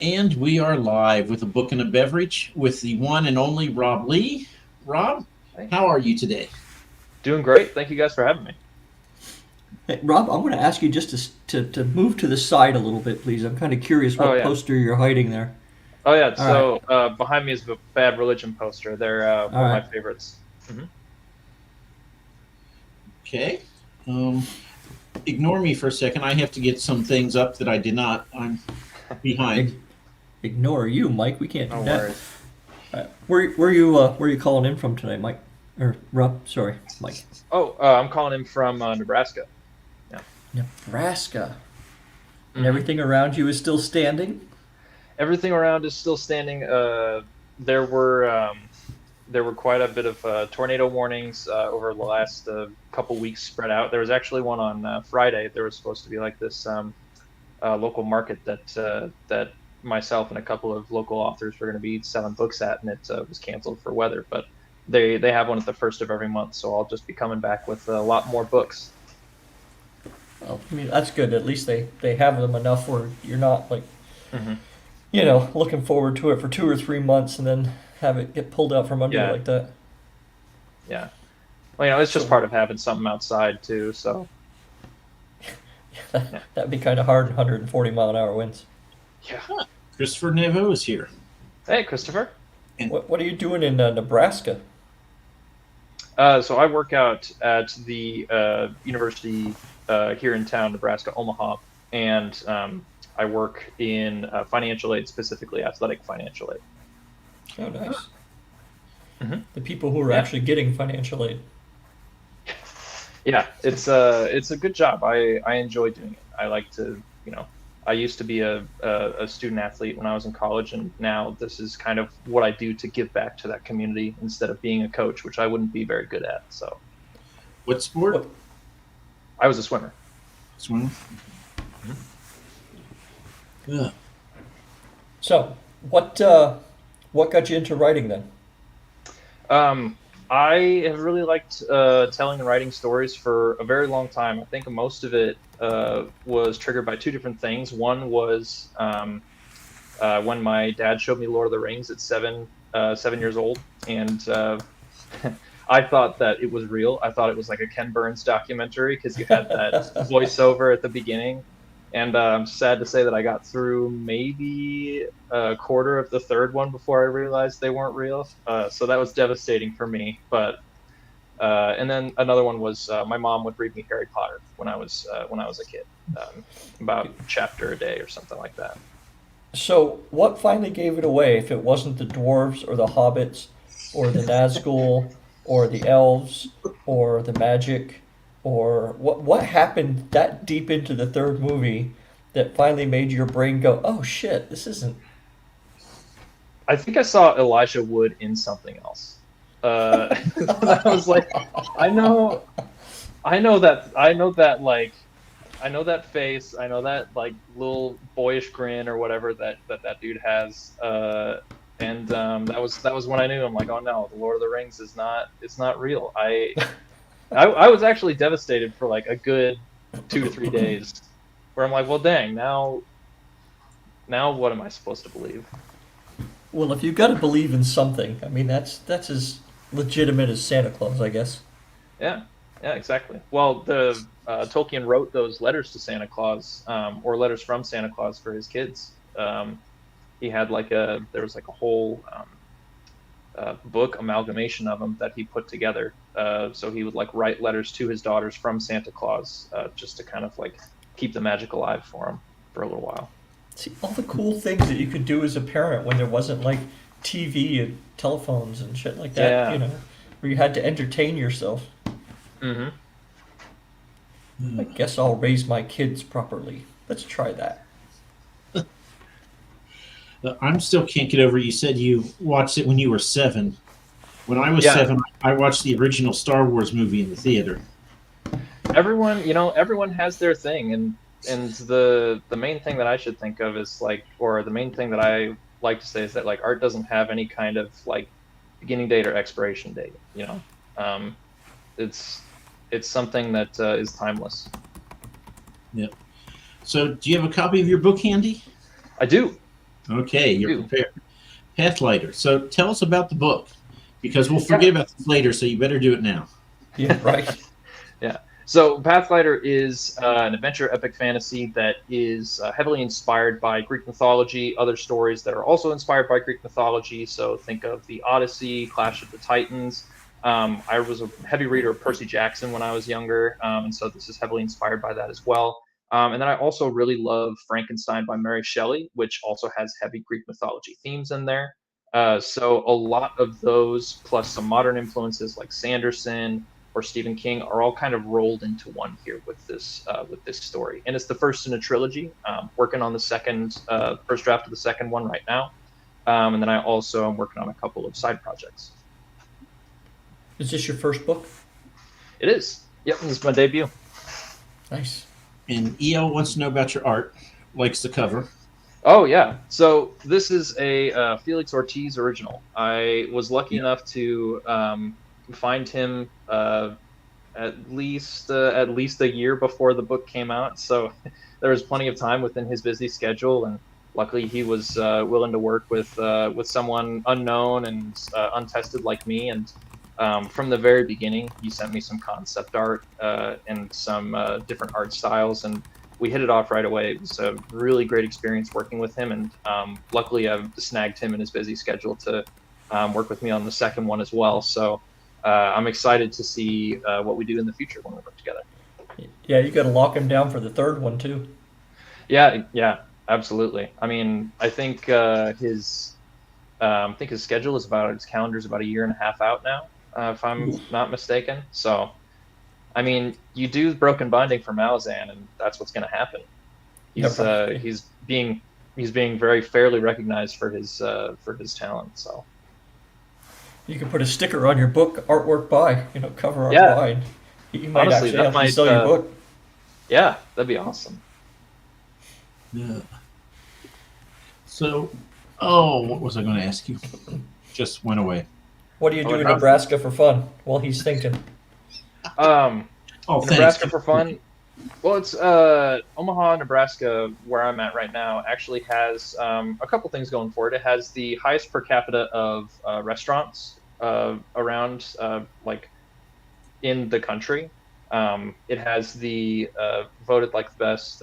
And we are live with a book and a beverage with the one and only Rob Leigh. Rob, Hey, how are you today? doing great. Thank you guys for having me. Hey, Rob, I'm going to ask you just to move to the side a little bit, please. I'm kind of curious Oh what yeah, poster you're hiding there. oh yeah. All right, So behind me is the Bad Religion poster. They're all one of my right. favorites. Okay. Um, Ignore me for a second. I have to get some things up that I did not. I'm behind. Ig- Ignore you, Mike. We can't do No that. worries. All right. Where you calling in from tonight, Mike? Or Rob? Sorry, Mike. Oh, I'm calling him from Nebraska. Yeah. Nebraska. And hmm everything around you is still standing. Everything around is still standing. There were there were quite a bit of tornado warnings over the last couple weeks spread out. There was actually one on Friday. There was supposed to be like this local market that myself and a couple of local authors were going to be selling books at, and it was canceled for weather. But they have one at the first of every month, so I'll just be coming back with a lot more books. Well, I mean that's good. At least they have them enough where you're not like hmm looking forward to it for 2 or 3 months and then have it get pulled out from under you Yeah, like that. yeah. Well, it's just So part of having something outside too. So yeah, that'd be kind of hard in 140-mile-an-hour winds. yeah. Huh. Christopher Nevo is here. Hey, Christopher. And What are you doing in Nebraska? So I work out at the university here in town, Nebraska, Omaha, and I work in financial aid, specifically athletic financial aid. Oh, nice. hmm The people who are Yeah, actually getting financial aid. yeah, it's a good job. I enjoy doing it. I like to, I used to be a student athlete when I was in college, and now this is kind of what I do to give back to that community instead of being a coach, which I wouldn't be very good at. So what sport? What? I was a swimmer. Swim. Yeah. So, what got you into writing then? Um, I have really liked telling and writing stories for a very long time. I think most of it was triggered by two different things. One was when my dad showed me Lord of the Rings at 7 years old, and I thought that it was real. I thought it was like a Ken Burns documentary because you had that voiceover at the beginning. And I'm sad to say that I got through maybe a quarter of the third one before I realized they weren't real. So that was devastating for me. But and then another one was my mom would read me Harry Potter when I was a kid, about a chapter a day or something like that. So, what finally gave it away if it wasn't the dwarves or the hobbits or the Nazgul or the elves or the magic or what happened that deep into the third movie that finally made your brain go, "Oh shit, this isn't." I think I saw Elijah Wood in something else. I was like, I know, I know that face, I know that like little boyish grin or whatever that dude has, and that was when I knew. I'm like, oh no, the Lord of the Rings is not, it's not real. I was actually devastated for like a good 2 to 3 days, where I'm like, well, dang, now what am I supposed to believe? Well, if you got to believe in something, I mean that's as legitimate as Santa Claus, I guess. Yeah, yeah, exactly. Well, the Tolkien wrote those letters to Santa Claus, or letters from Santa Claus for his kids. He had there was like a whole book amalgamation of them that he put together. So he would like write letters to his daughters from Santa Claus, just to kind of like keep the magic alive for him for a little while. See all the cool things that you could do as a parent when there wasn't like TV and telephones and shit like that, Yeah. where you had to entertain yourself. hmm I guess I'll raise my kids properly. Let's try that. I'm still can't get over. You said you watched it when you were 7. When I was Yeah. 7, I watched the original Star Wars movie in the theater. Everyone has their thing, and the main thing that I should think of is like, or the main thing that I like to say is that like art doesn't have any kind of like beginning date or expiration date. Um, it's it's something that is timeless. Yeah. So, do you have a copy of your book handy? I do. Okay, you're Two. prepared. Pathlighter. So tell us about the book, because we'll forget about this later, so you better do it now. Yeah, right. Yeah. So Pathlighter is an adventure epic fantasy that is heavily inspired by Greek mythology, other stories that are also inspired by Greek mythology. So think of the Odyssey, Clash of the Titans. I was a heavy reader of Percy Jackson when I was younger, and so this is heavily inspired by that as well. And then I also really love Frankenstein by Mary Shelley, which also has heavy Greek mythology themes in there. So a lot of those, plus some modern influences like Sanderson or Stephen King, are all kind of rolled into one here with this story. And it's the first in a trilogy. Working on the first draft of the second one right now, and then I also am working on a couple of side projects. Is this your first book? It is. Yep, this is my debut. Nice. And EL wants to know about your art, likes the cover. Oh yeah. So this is a Felix Ortiz original. I was lucky enough to find him at least a year before the book came out. So there was plenty of time within his busy schedule, and luckily he was willing to work with someone unknown and untested like me. And from the very beginning, he sent me some concept art and some different art styles, and we hit it off right away. It was a really great experience working with him, and luckily I've snagged him in his busy schedule to work with me on the second one as well. So I'm excited to see what we do in the future when we work together. Yeah, you got to lock him down for the third one too. Yeah, absolutely. I mean, I think his schedule is his calendar is about a year and a half out now, if I'm not mistaken. So, I mean, you do Broken Binding for Malazan, and that's what's going to happen. He's being very fairly recognized for his talent. So you can put a sticker on your book, artwork by, cover art by. You might honestly, actually have to sell your book. Yeah, that'd be awesome. Yeah. So, what was I going to ask you? Just went away. What do you do in Nebraska for fun while he's thinking? Nebraska for fun. Well, it's Omaha, Nebraska, where I'm at right now, actually has a couple things going for it. It has the highest per capita of restaurants around, like, in the country. It has the voted like the best,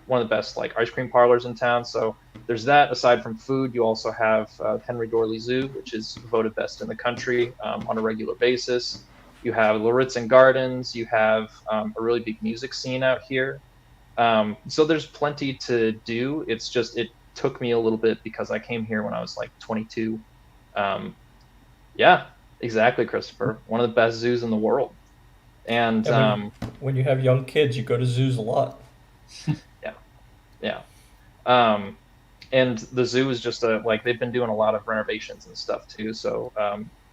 one of the best like ice cream parlors in town. So there's that. Aside from food, you also have Henry Dorley Zoo, which is voted best in the country on a regular basis. You have Lauritzen Gardens. You have a really big music scene out here. So there's plenty to do. It's just it took me a little bit because I came here when I was like 22. Yeah, exactly, Christopher. One of the best zoos in the world. And when you have young kids, you go to zoos a lot. Yeah. And the zoo is just they've been doing a lot of renovations and stuff too. So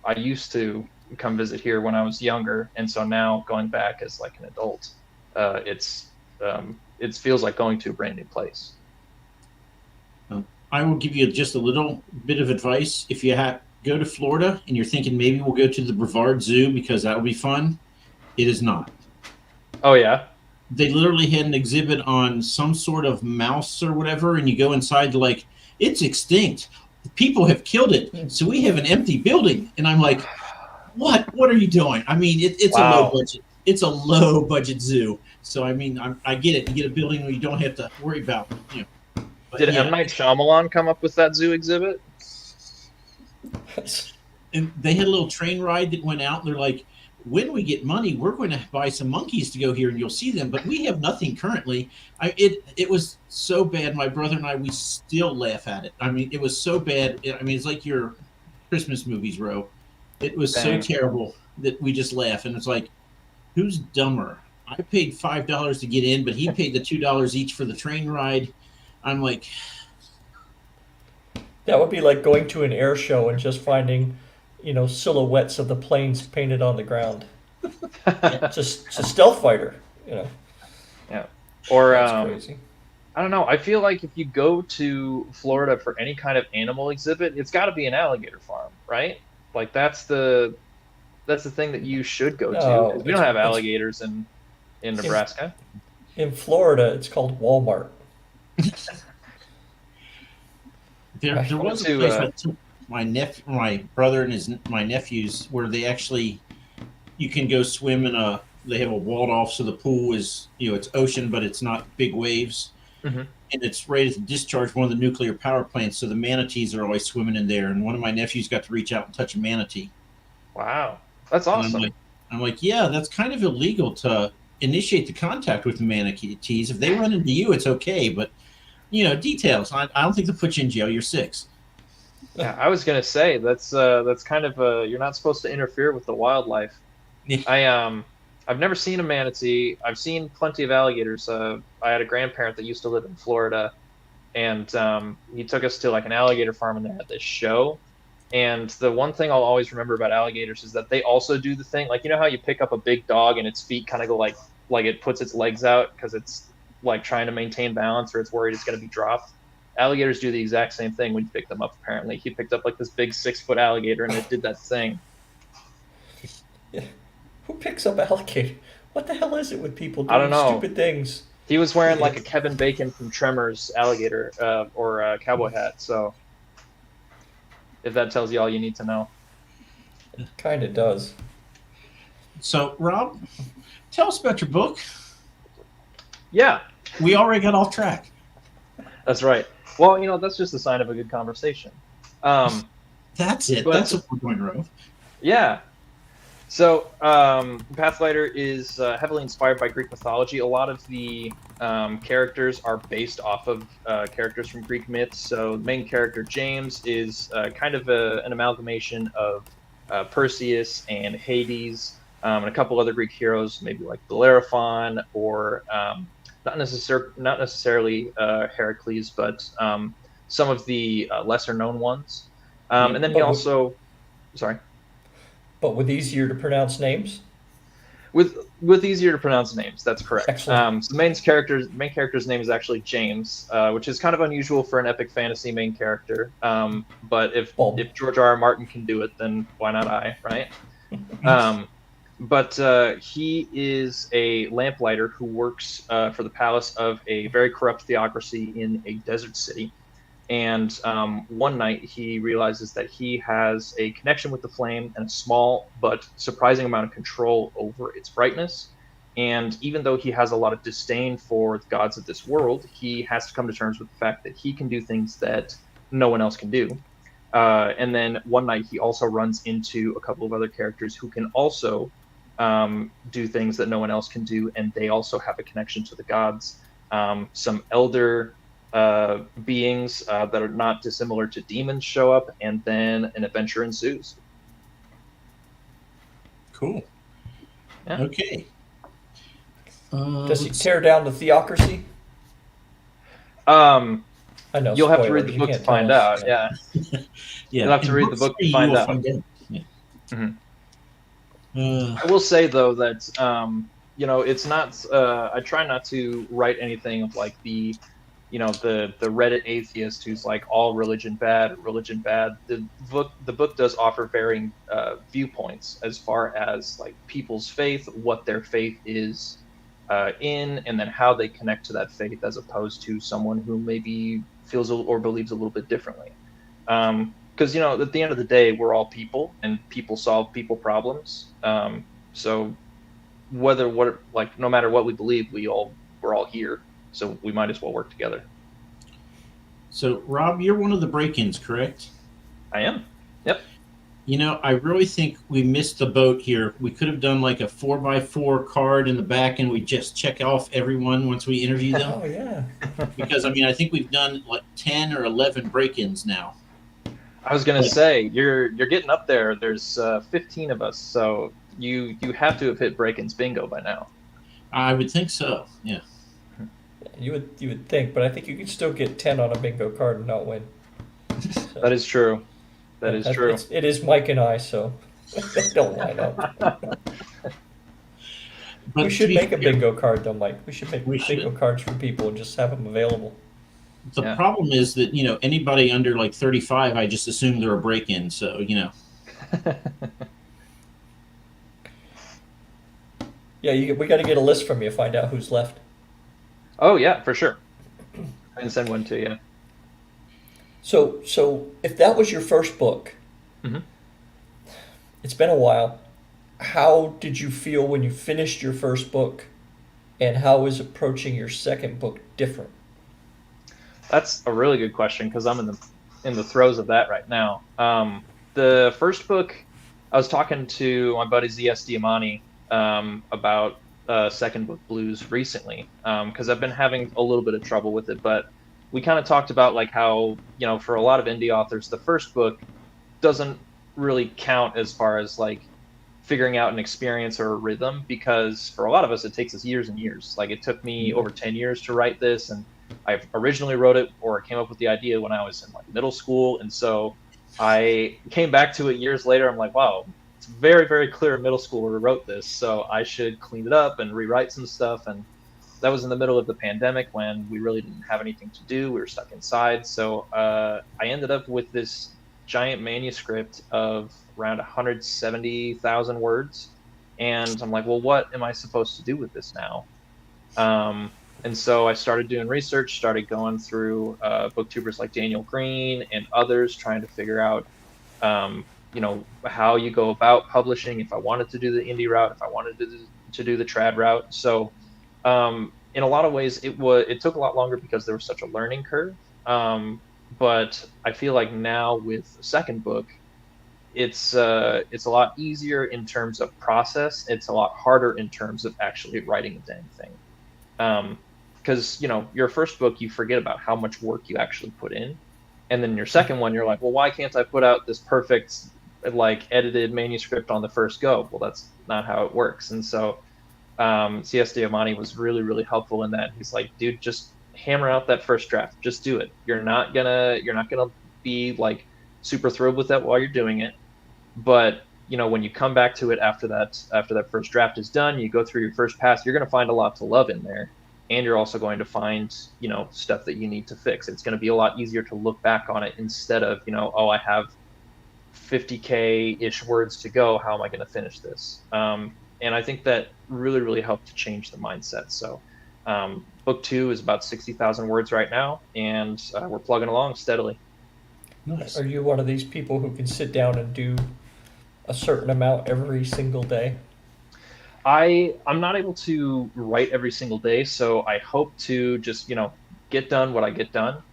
I used to come visit here when I was younger, and so now going back as like an adult, it feels like going to a brand new place. I will give you just a little bit of advice. If you go to Florida and you're thinking maybe we'll go to the Brevard Zoo because that will be fun, it is not. Oh yeah. They literally had an exhibit on some sort of mouse or whatever, and you go inside, like, it's extinct. People have killed it, so we have an empty building. And I'm like, what? What are you doing? I mean, it's a low budget. It's a low budget zoo. So I mean, I get it. You get a building where you don't have to worry about. Did M. Night Shyamalan come up with that zoo exhibit? And they had a little train ride that went out. And they're like, when we get money, we're going to buy some monkeys to go here, and you'll see them. But we have nothing currently. It was so bad. My brother and I, we still laugh at it. I mean, it was so bad. It's like your Christmas movies, Ro. It was so terrible that we just laugh. And it's like, who's dumber? I paid $5 to get in, but he paid the $2 each for the train ride. I'm like, that would be like going to an air show and just finding silhouettes of the planes painted on the ground. Just a stealth fighter, Yeah. Or that's crazy. I don't know. I feel like if you go to Florida for any kind of animal exhibit, it's got to be an alligator farm, right? Like that's the thing that you should go to. We don't have alligators in Nebraska. In Florida, it's called Walmart. There was a to, place I took my brother and my nephews where they actually you can go swim in a. They have a walled off, so the pool is it's ocean, but it's not big waves, Mhm. and it's ready to discharge one of the nuclear power plants. So the manatees are always swimming in there, and one of my nephews got to reach out and touch a manatee, Wow, that's and awesome. I'm like, yeah, that's kind of illegal to initiate the contact with the manatees. If they run into you, it's okay, but details. I don't think they'll put you in jail. You're 6. Yeah, I was gonna say that's kind of you're not supposed to interfere with the wildlife. Yeah. I've never seen a manatee. I've seen plenty of alligators. I had a grandparent that used to live in Florida, and he took us to like an alligator farm, and they had this show. And the one thing I'll always remember about alligators is that they also do the thing, like how you pick up a big dog and its feet kind of go like it puts its legs out because it's like trying to maintain balance or it's worried it's going to be dropped. Alligators do the exact same thing when you pick them up. Apparently, he picked up like this big 6-foot alligator and it did that thing. Yeah. Who picks up alligator? What the hell is it with people I don't doing know. stupid things? He was wearing like a Kevin Bacon from Tremors alligator or cowboy hat. So if that tells you all you need to know. Kind of does. So, Rob, tell us about your book. Yeah, We already got off track. that's right. Well, that's just a sign of a good conversation. That's it. But- That's what we're going, Rob. Yeah. So, Pathfighter is heavily inspired by Greek mythology. A lot of the characters are based off of characters from Greek myths. So, the main character, James, is kind of an amalgamation of Perseus and Hades, and a couple other Greek heroes, maybe like Bellerophon or not necessarily Heracles, but some of the lesser known ones. And then he also, sorry. But with easier to pronounce names? With easier to pronounce names, that's correct. Excellent. So the main character's name is actually James, which is kind of unusual for an epic fantasy main character. But if George R. R. Martin can do it, then why not I, right? But he is a lamplighter who works for the palace of a very corrupt theocracy in a desert city. And one night he realizes that he has a connection with the flame and a small but surprising amount of control over its brightness. And even though he has a lot of disdain for the gods of this world, he has to come to terms with the fact that he can do things that no one else can do. And then one night he also runs into a couple of other characters who can also do things that no one else can do, and they also have a connection to the gods. Some elder beings that are not dissimilar to demons show up, and then an adventure ensues. Cool. Yeah. Okay. Does he tear down the theocracy? I know. You'll have to read spoilers, the you book to can't tell find us. out. Yeah. Yeah. You'll have to In read the book book to 3, you find will out. Yeah. Mhm. Uh, I will say though that it's not. I try not to write anything of like the Reddit atheist who's like all religion bad. The book does offer varying viewpoints as far as like people's faith, what their faith is in, and then how they connect to that faith, as opposed to someone who maybe feels or believes a little bit differently. Because at the end of the day, we're all people, and people solve people problems. So no matter what we believe, we're all here. So we might as well work together. so, Rob, you're one of the break-ins, correct? I am. Yep. I really think we missed the boat here. We could have done like a 4x4 card in the back, and we just check off everyone once we interview them. Oh, yeah. Because I think we've done like 10 or 11 break-ins now. I was gonna say you're getting up there. There's 15 of us, so you have to have hit break-ins bingo by now. I would think so. Yeah. You would think, but I think you could still get 10 on a bingo card and not win. So, That is true. That is true. It is Mike and I, so they don't line up. But We should to be make a fair, bingo card, though, Mike. We should make We bingo should. cards for people and just have them available. The Yeah. problem is that anybody under like 35, I just assume they're a break-in. So Yeah, we got to get a list from you, find out who's left. Oh yeah, for sure. I can send one to you. So if that was your first book, Mhm. it's been a while. How did you feel when you finished your first book, and how is approaching your second book different? That's a really good question because I'm in the throes of that right now. The first book, I was talking to my buddy ZS Diamani about second book blues recently because I've been having a little bit of trouble with it. But we kind of talked about like how for a lot of indie authors, the first book doesn't really count as far as like figuring out an experience or a rhythm because for a lot of us it takes us years and years. Like it took me over 10 years to write this, and I originally wrote it or came up with the idea when I was in like middle school, and so I came back to it years later. I'm like, wow, it's very very clear a middle schooler wrote this, so I should clean it up and rewrite some stuff. And that was in the middle of the pandemic when we really didn't have anything to do. We were stuck inside. So I ended up with this giant manuscript of around 170,000 words. And I'm like, well, what am I supposed to do with this now? And so I started doing research, started going through booktubers like Daniel Green and others, trying to figure out, how you go about publishing. If I wanted to do the indie route, if I wanted to do the trad route. So in a lot of ways, it took a lot longer because there was such a learning curve. But I feel like now with the second book, it's a lot easier in terms of process. It's a lot harder in terms of actually writing a dang thing. Because your first book, you forget about how much work you actually put in, and then your second one, you're like, well, why can't I put out this perfect like edited manuscript on the first go? Well, that's not how it works. And so CS Diamani was really, really helpful in that. He's like, dude, just hammer out that first draft. Just do it. You're not gonna be like super thrilled with that while you're doing it. But when you come back to it after that first draft is done, you go through your first pass, you're gonna find a lot to love in there. And you're also going to find, stuff that you need to fix. It's going to be a lot easier to look back on it instead of, oh, I have 50K-ish words to go. How am I going to finish this? And I think that really, really helped to change the mindset. So book 2 is about 60,000 words right now, and we're plugging along steadily. Nice. Are you one of these people who can sit down and do a certain amount every single day? I'm not able to write every single day, so I hope to just get done what I get done.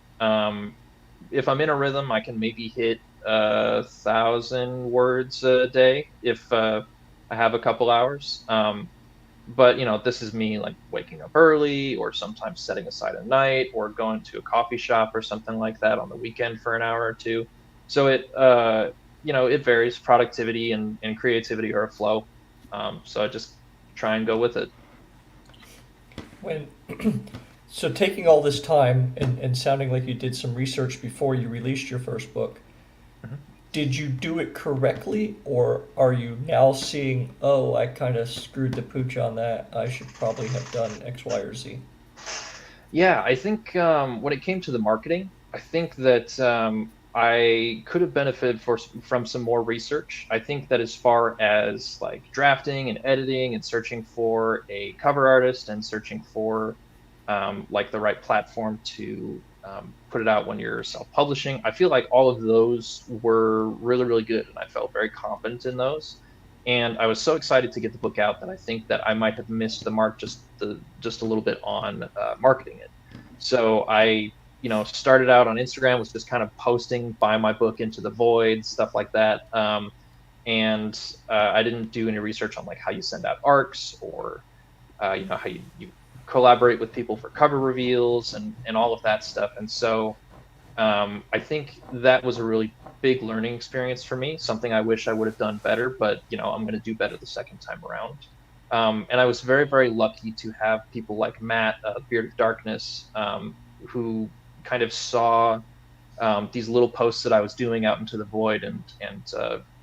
If I'm in a rhythm, I can maybe hit 1,000 words a day if I have a couple hours. But this is me like waking up early, or sometimes setting aside a night, or going to a coffee shop or something like that on the weekend for an hour or two. So it varies. Productivity and creativity are a flow. So I just try and go with it. When so taking all this time and sounding like you did some research before you released your first book, Mhm. did you do it correctly, or are you now seeing, oh, I kind of screwed the pooch on that, I should probably have done X, Y, or Z? Yeah, I think when it came to the marketing, I think that I could have benefited from some more research. I think that as far as like drafting and editing and searching for a cover artist and searching for like the right platform to put it out when you're self-publishing, I feel like all of those were really, really good, and I felt very confident in those. And I was so excited to get the book out that I think that I might have missed the mark just a little bit on marketing it. So I started out on Instagram, was just kind of posting, buy my book into the void, stuff like that. And I didn't do any research on like how you send out arcs, or how you collaborate with people for cover reveals and all of that stuff. And so I think that was a really big learning experience for me, something I wish I would have done better, but I'm going to do better the second time around. And I was very, very lucky to have people like Matt, Beard of Darkness, who kind of saw these little posts that I was doing out into the void and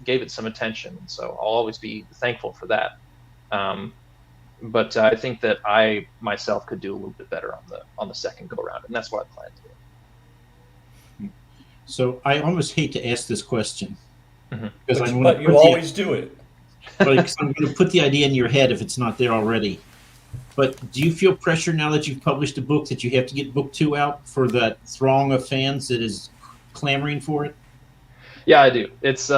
gave it some attention. And so I'll always be thankful for that. But I think that I myself could do a little bit better on the second go around, and that's what I plan to do. So I almost hate to ask this question Mhm. because But you always do it. because I'm going to put the idea in your head if it's not there already. But do you feel pressure now that you've published a book that you have to get book 2 out for that throng of fans that is clamoring for it? Yeah, I do. It's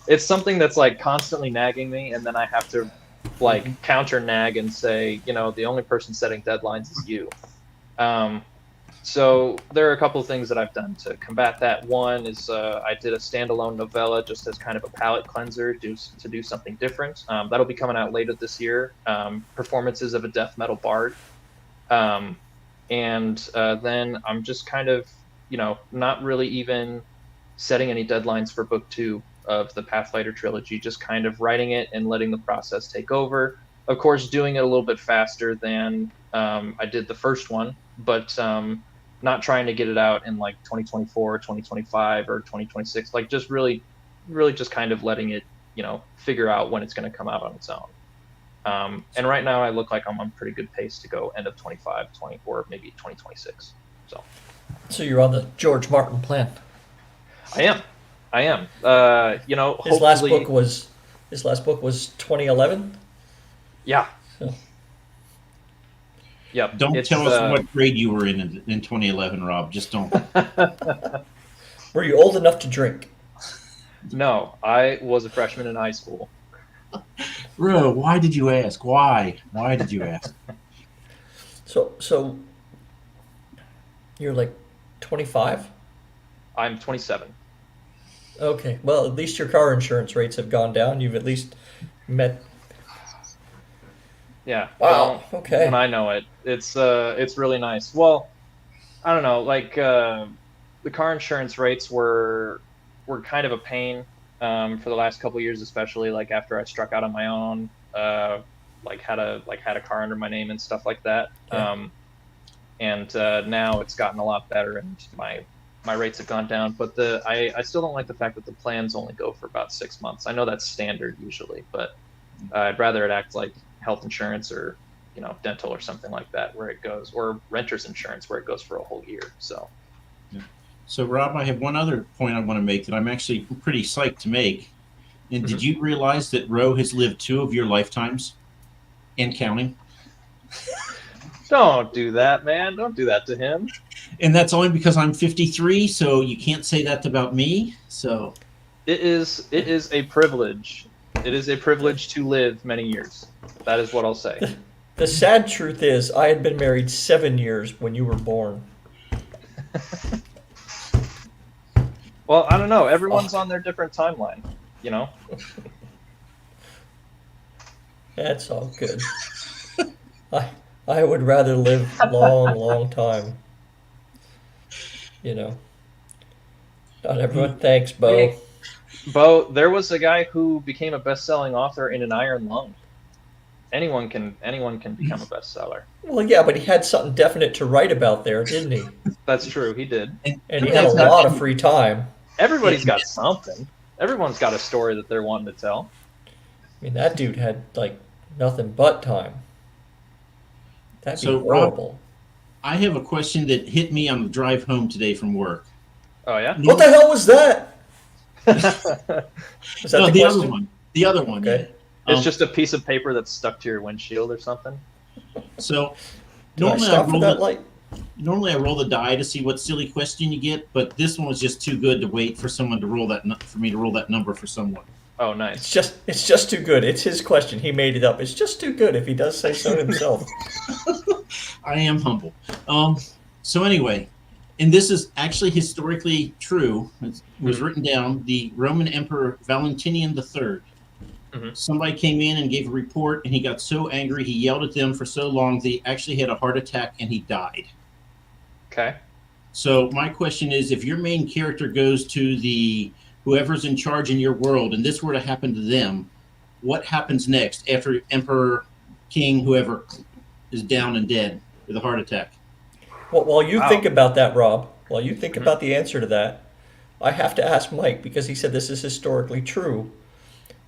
it's something that's like constantly nagging me, and then I have to like counter nag and say, the only person setting deadlines is you. Um, so there are a couple of things that I've done to combat that. One is I did a standalone novella just as kind of a palate cleanser to do something different. That'll be coming out later this year. Performances of a death metal bard. Um, and then I'm just kind of, not really even setting any deadlines for book 2 of the Pathfighter trilogy, just kind of writing it and letting the process take over. Of course, doing it a little bit faster than I did the first one, but not trying to get it out in like 2024, 2025, or 2026. Like just really just kind of letting it, figure out when it's going to come out on its own. And right now I look like I'm on pretty good pace to go end of 25, or maybe 2026. So you're on the George Martin plan. I am. His last hopefully, book was 2011. yeah. So, Yep. Don't tell us what grade you were in 2011, Rob. Just don't. were you old enough to drink? No, I was a freshman in high school. Bro, why did you ask? Why? Why did you ask? So you're like 25? I'm 27. Okay. Well, at least your car insurance rates have gone down. You've at least met. Yeah. Wow. Well, Okay. when I know it, it's really nice. Well, I don't know. Like the car insurance rates were kind of a pain for the last couple of years, especially like after I struck out on my own. Had a car under my name and stuff like that. Yeah. And now it's gotten a lot better, and my rates have gone down. But I still don't like the fact that the plans only go for about 6 months. I know that's standard usually, but I'd rather it act like health insurance or dental or something like that, where it goes, or renter's insurance where it goes for a whole year. So, Rob, I have one other point I want to make that I'm actually pretty psyched to make. And did you realize that Ro has lived 2 of your lifetimes and counting? Don't do that, man. Don't do that to him. And that's only because I'm 53, so you can't say that about me. So it is a privilege. It is a privilege to live many years. That is what I'll say. The sad truth is, I had been married 7 years when you were born. Well, I don't know. Everyone's on their different timeline, That's all good. I would rather live a long time. Not everyone. Thanks, Bo. Hey, Bo, there was a guy who became a best-selling author in an iron lung. Anyone can become a bestseller. Well, yeah, but he had something definite to write about there, didn't he? That's true. He did. And he had a lot of free time. Everybody's got something. Everyone's got a story that they're wanting to tell. I mean, that dude had like nothing but time. That'd be horrible. Rob, I have a question that hit me on the drive home today from work. Oh yeah? What the hell was that? Was that No, the the question? other one. The other one. Okay. It's just a piece of paper that's stuck to your windshield or something. So Did I stop for that light? Normally I roll the die to see what silly question you get, but this one was just too good to wait for someone to roll that for me to roll that number for someone. Oh, nice. It's just too good. It's his question. He made it up. It's just too good if he does say so himself. I am humble. So anyway, and this is actually historically true. It was written down. The Roman Emperor Valentinian III. Somebody came in and gave a report, and he got so angry he yelled at them for so long they actually had a heart attack and he died. Okay. So my question is, if your main character goes to the whoever's in charge in your world, and this were to happen to them, what happens next after Emperor, King, whoever is down and dead with a heart attack? Well, while you think about that, Rob, while you think about the answer to that, I have to ask Mike, because he said this is historically true.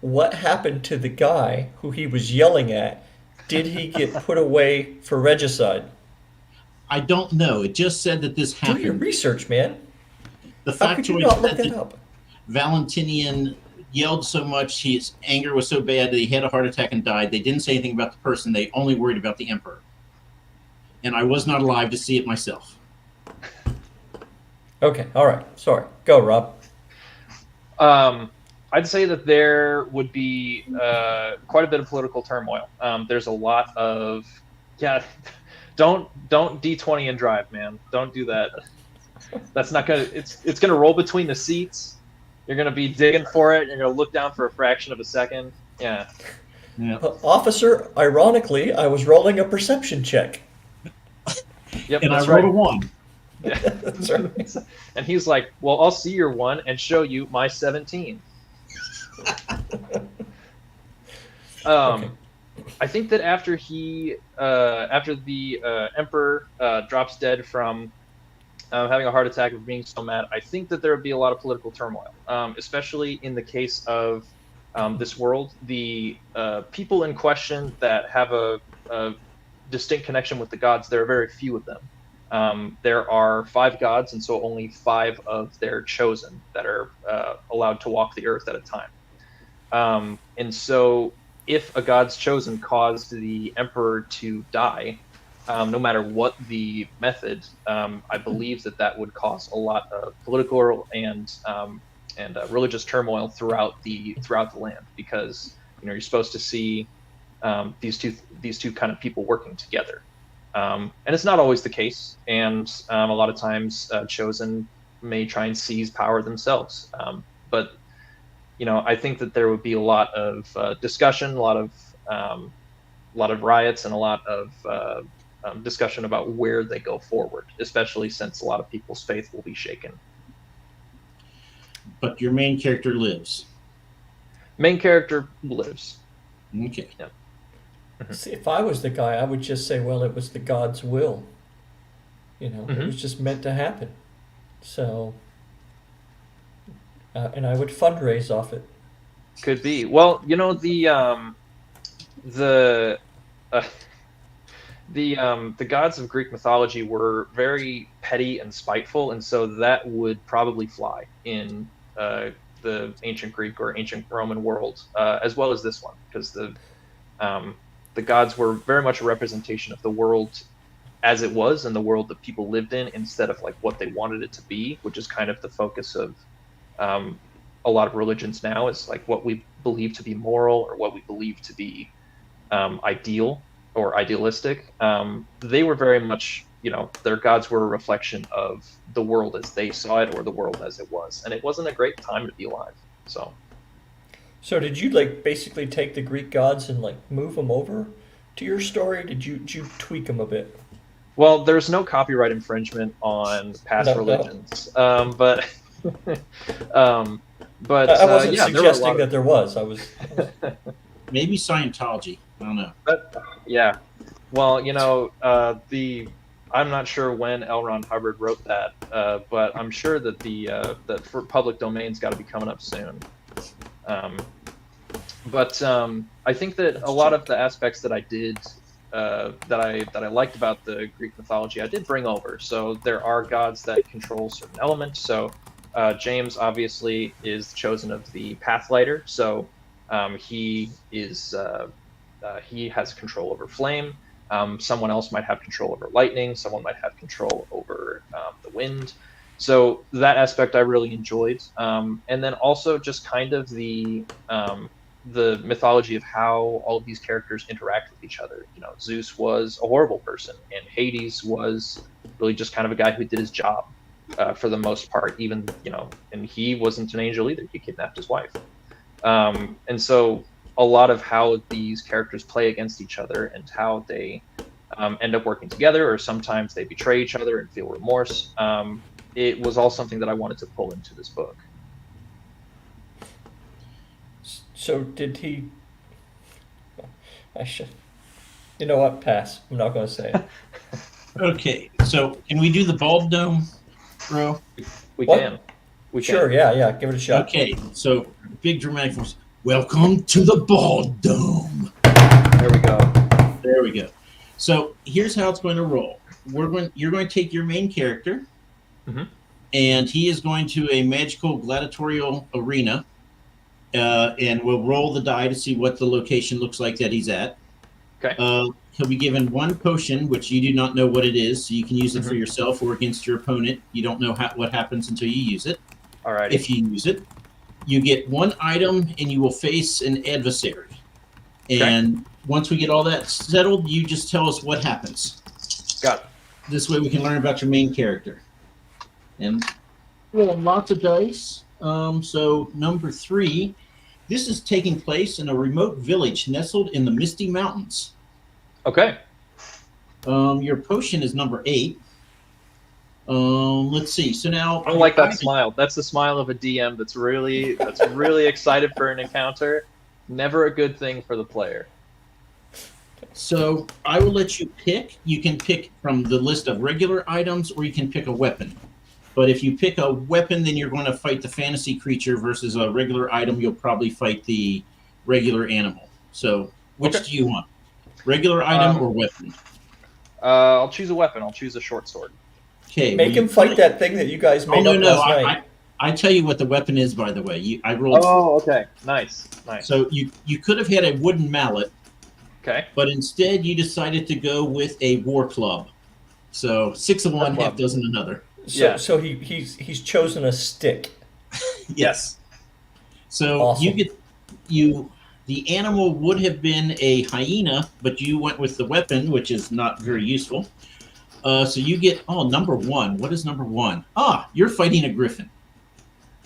What happened to the guy who he was yelling at? Did he get put away for regicide? I don't know. It just said that this happened. Do your research, man. The How could you factoid not look said that that up? Valentinian yelled so much, his anger was so bad that he had a heart attack and died. They didn't say anything about the person. They only worried about the emperor. And I was not alive to see it myself. Okay, all right. Sorry. Go, Rob. I'd say that there would be quite a bit of political turmoil. There's a lot of yeah. Don't D20 and drive, man. Don't do that. That's not gonna. It's gonna roll between the seats. You're gonna be digging for it. You're gonna look down for a fraction of a second. Yeah. Yeah. Officer, ironically, I was rolling a perception check. Yep. And I That's rolled a right. one. Yeah. That's right. And he's like, "Well, I'll see your one and show you my 17." Okay. I think that after the emperor drops dead from having a heart attack of being so mad, I think that there would be a lot of political turmoil, especially in the case of this world. The people in question that have a distinct connection with the gods, there are very few of them. There are 5 gods, and so only 5 of their chosen that are allowed to walk the earth at a time. And so, if a god's chosen caused the emperor to die, no matter what the method, I believe that that would cause a lot of political and religious turmoil throughout the land, because you're supposed to see these two kind of people working together, and it's not always the case, and a lot of times chosen may try and seize power themselves, but I think that there would be a lot of discussion, a lot of riots, and a lot of discussion about where they go forward, especially since a lot of people's faith will be shaken. But your main character lives. Main character lives. Okay. Yep. See, if I was the guy, I would just say, well, it was the God's will. It was just meant to happen. So, and I would fundraise off it. Could be. Well, the the gods of Greek mythology were very petty and spiteful, and so that would probably fly in the ancient Greek or ancient Roman world, as well as this one, because the gods were very much a representation of the world as it was and the world that people lived in, instead of like what they wanted it to be, which is kind of the focus of a lot of religions now, is like what we believe to be moral or what we believe to be ideal or idealistic. They were very much, their gods were a reflection of the world as they saw it, or the world as it was, and it wasn't a great time to be alive. So did you basically take the Greek gods and move them over to your story? Did you tweak them a bit? Well, there's no copyright infringement on past religions, but but I wasn't yeah, suggesting that there was. I was Maybe Scientology. I don't know. Yeah. Well, I'm not sure when L. Ron Hubbard wrote that, but I'm sure that that for public domain's got to be coming up soon. But I think that a lot of the aspects that I did that I liked about the Greek mythology, I did bring over. So there are gods that control certain elements. So James obviously is the chosen of the Pathlighter. So he has control over flame. Someone else might have control over lightning. Someone might have control over the wind. So that aspect I really enjoyed. And then also just kind of the mythology of how all of these characters interact with each other. Zeus was a horrible person, and Hades was really just kind of a guy who did his job for the most part. Even and he wasn't an angel either. He kidnapped his wife. And so a lot of how these characters play against each other and how they end up working together, or sometimes they betray each other and feel remorse. It was all something that I wanted to pull into this book. So did he? I should. You know what? Pass. I'm not going to say it. Okay, so can we do the bald dome, bro? We What? can. We Sure. can. Yeah. Give it a shot. Okay, so big dramatic voice. Welcome to the bald dome. There we go. There we go. So here's how it's going to roll. You're going to take your main character, and he is going to a magical gladiatorial arena, and we'll roll the die to see what the location looks like that he's at. Okay. he'll be given one potion, which you do not know what it is, so you can use it for Mhm. yourself or against your opponent. You don't know what happens until you use it. Alrighty. If you use it, you get one item, and you will face an adversary. And once we get all that settled, you just tell us what happens. Got it. This way we can learn about your main character. And roll lots of dice. So number 3, this is taking place in a remote village nestled in the Misty Mountains. Okay. Your potion is number 8. Let's see. So now I don't like that smile. That's the smile of a DM that's really excited for an encounter. Never a good thing for the player. So I will let you pick. You can pick from the list of regular items, or you can pick a weapon. But if you pick a weapon, then you're going to fight the fantasy creature, versus a regular item, you'll probably fight the regular animal. So which do you want? Regular item or weapon? I'll choose a weapon. I'll choose a short sword. Okay. Make him fight that thing that you guys made up last night. I tell you what the weapon is, by the way. I rolled. Oh, okay. Nice. So you could have had a wooden mallet. Okay. But instead, you decided to go with a war club. So 6 of one, half dozen another. So he's chosen a stick. Yes. So Awesome. the animal would have been a hyena, but you went with the weapon, which is not very useful. So you get number 1. What is number 1? You're fighting a griffin.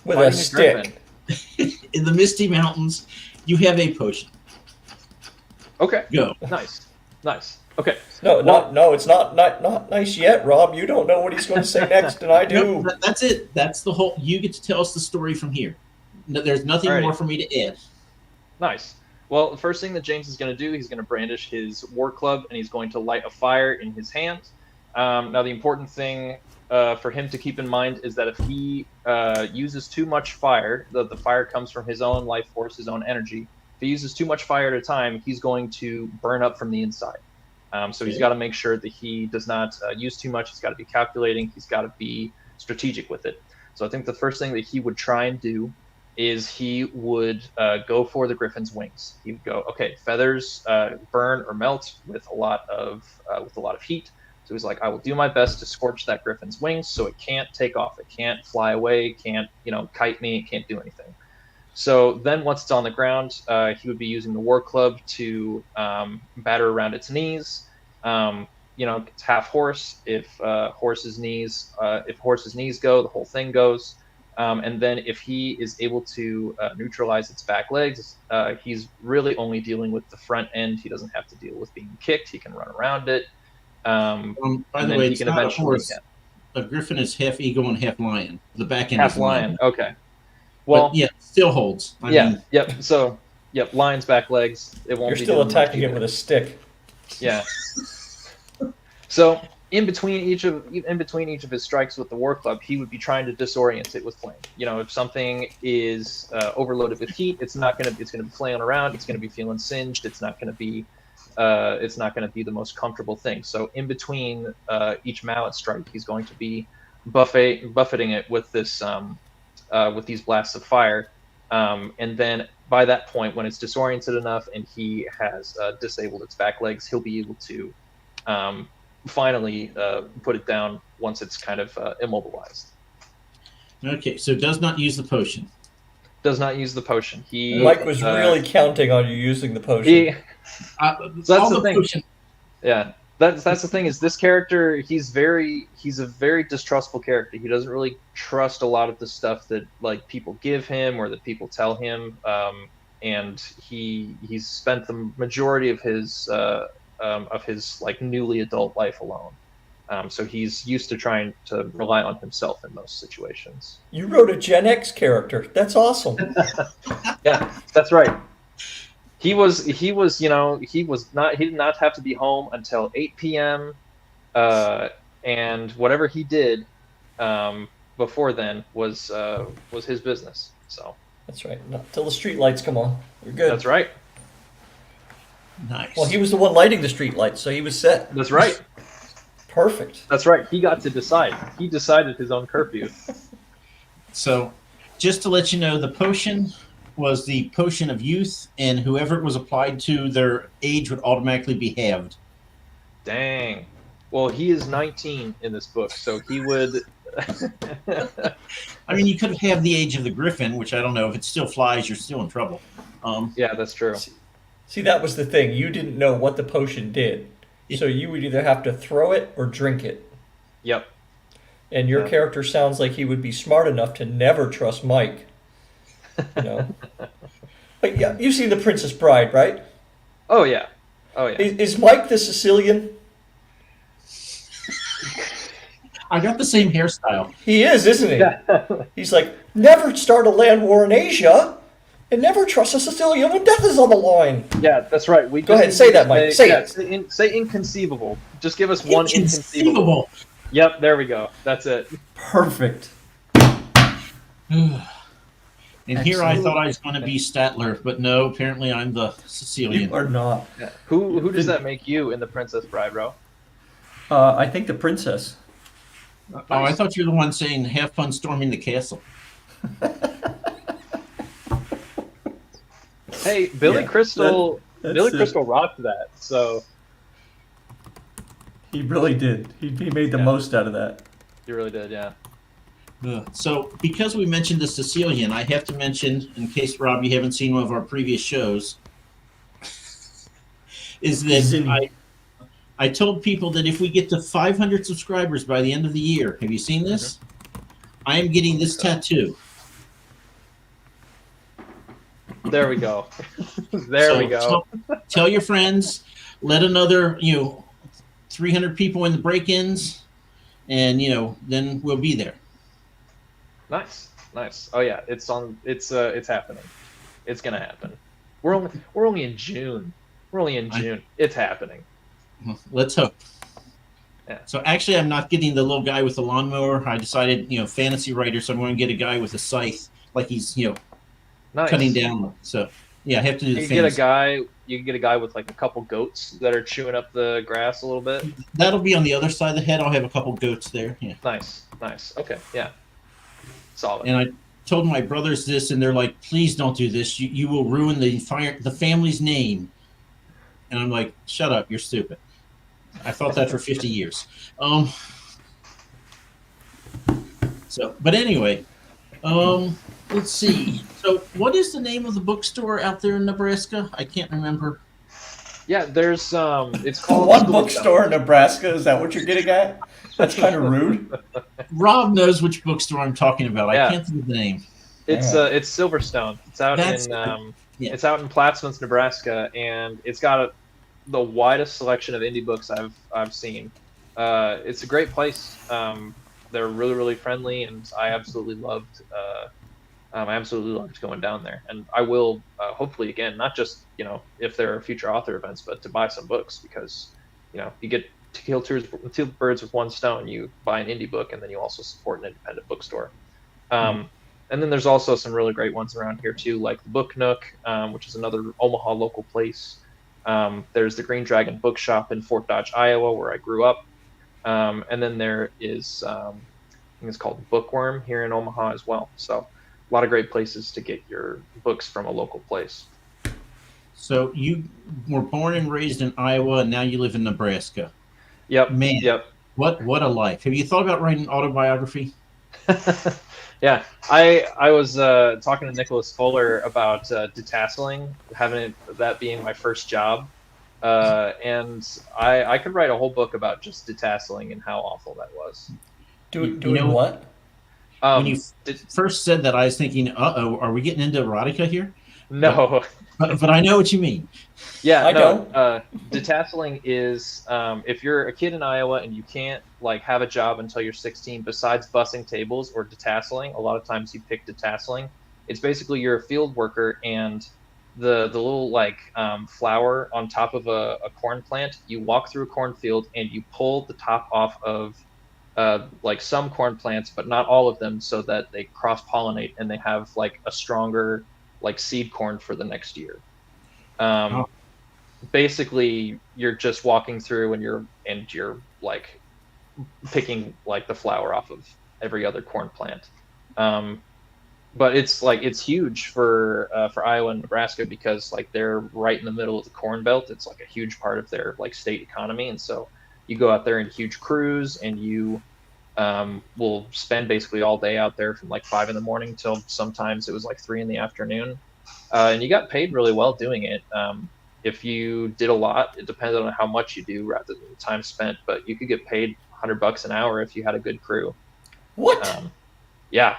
With a stick. In the Misty Mountains, you have a potion. Okay. Go. Nice. Okay. No, it's not nice yet, Rob. You don't know what he's going to say next, and I do. No, that's it. That's the whole. You get to tell us the story from here. No, there's nothing more for me to add. Nice. Well, the first thing that James is going to do, he's going to brandish his war club, and he's going to light a fire in his hand. Now, the important thing for him to keep in mind is that if he uses too much fire, the fire comes from his own life force, his own energy. If he uses too much fire at a time, he's going to burn up from the inside. So he's got to make sure that he does not use too much. He's got to be calculating. He's got to be strategic with it. So I think the first thing that he would try and do is he would go for the griffin's wings. He would go, okay, feathers burn or melt with a lot of heat. So he's like, I will do my best to scorch that griffin's wings so it can't take off. It can't fly away. It can't, kite me. It can't do anything. So then once it's on the ground, he would be using the war club to batter around its knees. It's half horse. If horse's knees go, the whole thing goes. And then if he is able to neutralize its back legs, he's really only dealing with the front end. He doesn't have to deal with being kicked. He can run around it. By the way, it's not a horse. A griffin is half eagle and half lion. The back end half is lion. Okay. Well, but still holds. I mean, Yep. So, lion's back legs. It won't. You're still attacking him with a stick. Yeah. So in between each of his strikes with the war club, he would be trying to disorient it with flame. If something is overloaded with heat, it's going to be flailing around. It's going to be feeling singed. It's not going to be the most comfortable thing. So in between each mallet strike, he's going to be buffeting it with this with these blasts of fire, and then by that point, when it's disoriented enough and he has disabled its back legs, he'll be able to finally put it down once it's kind of immobilized. Okay, so does not use the potion. Does not use the potion. Mike was really counting on you using the potion. So that's the thing. Potion. Yeah, that's the thing. Is this character? He's a very distrustful character. He doesn't really trust a lot of the stuff that people give him or that people tell him. And he's spent the majority of his newly adult life alone. So he's used to trying to rely on himself in most situations. You wrote a Gen X character. That's awesome. Yeah, that's right. He did not have to be home until 8 p.m. And whatever he did before then was his business. So that's right. Not till the street lights come on. We're good. That's right. Nice. Well, he was the one lighting the street lights, so he was set. That's right. Perfect. That's right. He got to decide. He decided his own curfew. So, just to let you know, the potion was the potion of youth, and whoever it was applied to, their age would automatically be halved. Dang. Well, he is 19 in this book, so he would. I mean, you could have the age of the griffin, which I don't know if it still flies. You're still in trouble. Yeah, that's true. See, that was the thing. You didn't know what the potion did. So you would either have to throw it or drink it. Yep. And your Yeah. character sounds like he would be smart enough to never trust Mike. You know? But yeah, you've seen The Princess Bride, right? Oh yeah. Oh yeah. Is Mike the Sicilian? I got the same hairstyle. He is, isn't he? He's like, never start a land war in Asia, and never trust a Sicilian when death is on the line. Yeah, that's right. We Go just ahead, say that, Mike. Say it. Say inconceivable. Just give us one inconceivable. Inconceivable. Yep, there we go. That's it. Perfect. And here I Excellent. thought I was going to be Statler, but no, apparently I'm the Sicilian. You are not. Yeah. Who does that make you in The Princess Bride, bro? I think the princess. Oh, I thought you were the one saying, have fun storming the castle. Hey, Billy Yeah, Crystal. that's Billy it. Crystal rocked that. So He really did. He made the Yeah. most out of that. you really did, yeah. So, because we mentioned the Sicilian, I have to mention, in case, Rob, you haven't seen one of our previous shows, is that I told people that if we get to 500 subscribers by the end of the year, have you seen this? I am getting this tattoo. There we go. There we go. Tell your friends, let another, 300 people in the break-ins, and, then we'll be there. Nice. Oh yeah, it's happening. It's gonna happen. We're only in June. We're only in June. It's happening. Let's hope. Yeah. So actually, I'm not getting the little guy with the lawnmower. I decided, fantasy writer, so I'm going to get a guy with a scythe, like he's, Nice. cutting down. So yeah, I have to do the You can get a fantasy. guy. You can get a guy with like a couple goats that are chewing up the grass a little bit. That'll be on the other side of the head. I'll have a couple goats there. Yeah. Nice. Okay. Yeah. Solid. And I told my brothers this, and they're like, "Please don't do this. You will ruin the family's name." And I'm like, "Shut up. You're stupid." I thought that for 50 years. But anyway, let's see. So, what is the name of the bookstore out there in Nebraska? I can't remember. Yeah, there's it's The called one School bookstore in Nebraska, is that what you're getting at? That's kind of rude. Rob knows which bookstore I'm talking about. Yeah. I can't think of the name. It's Silverstone. It's out Yeah. it's out in Plattsmouth, Nebraska, and it's got the widest selection of indie books I've seen. It's a great place. They're really, really friendly, and I absolutely loved going down there. And I will hopefully again, not just if there are future author events, but to buy some books, because you get to kill two birds with one stone. You buy an indie book, and then you also support an independent bookstore. And then there's also some really great ones around here too, like the Book Nook, which is another Omaha local place. There's the Green Dragon Bookshop in Fort Dodge, Iowa, where I grew up. And then there is, I think it's called Bookworm here in Omaha as well. So a lot of great places to get your books from a local place. So you were born and raised in Iowa, and now you live in Nebraska. Yep. Man, Yep. what a life. Have you thought about writing an autobiography? Yeah, I was talking to Nicholas Fuller about detasseling, having that being my first job, and I could write a whole book about just detasseling and how awful that was. Doing what? When you first said that, I was thinking, are we getting into erotica here? No. But I know what you mean. Yeah, I no. don't. Detasseling is if you're a kid in Iowa and you can't have a job until you're 16, besides bussing tables or detasseling. A lot of times you pick detasseling. It's basically you're a field worker, and the little flower on top of a corn plant. You walk through a cornfield and you pull the top off of some corn plants, but not all of them, so that they cross pollinate and they have a stronger seed corn for the next year. Basically, you're just walking through and you're picking the flower off of every other corn plant. but it's huge for Iowa and Nebraska because like they're right in the middle of the Corn Belt. It's like a huge part of their like state economy, and so you go out there in huge crews, and you will spend basically all day out there from like 5 in the morning till sometimes it was like 3 in the afternoon, and you got paid really well doing it. If you did a lot, it depended on how much you do rather than the time spent, but you could get paid $100 an hour if you had a good crew. What? Yeah,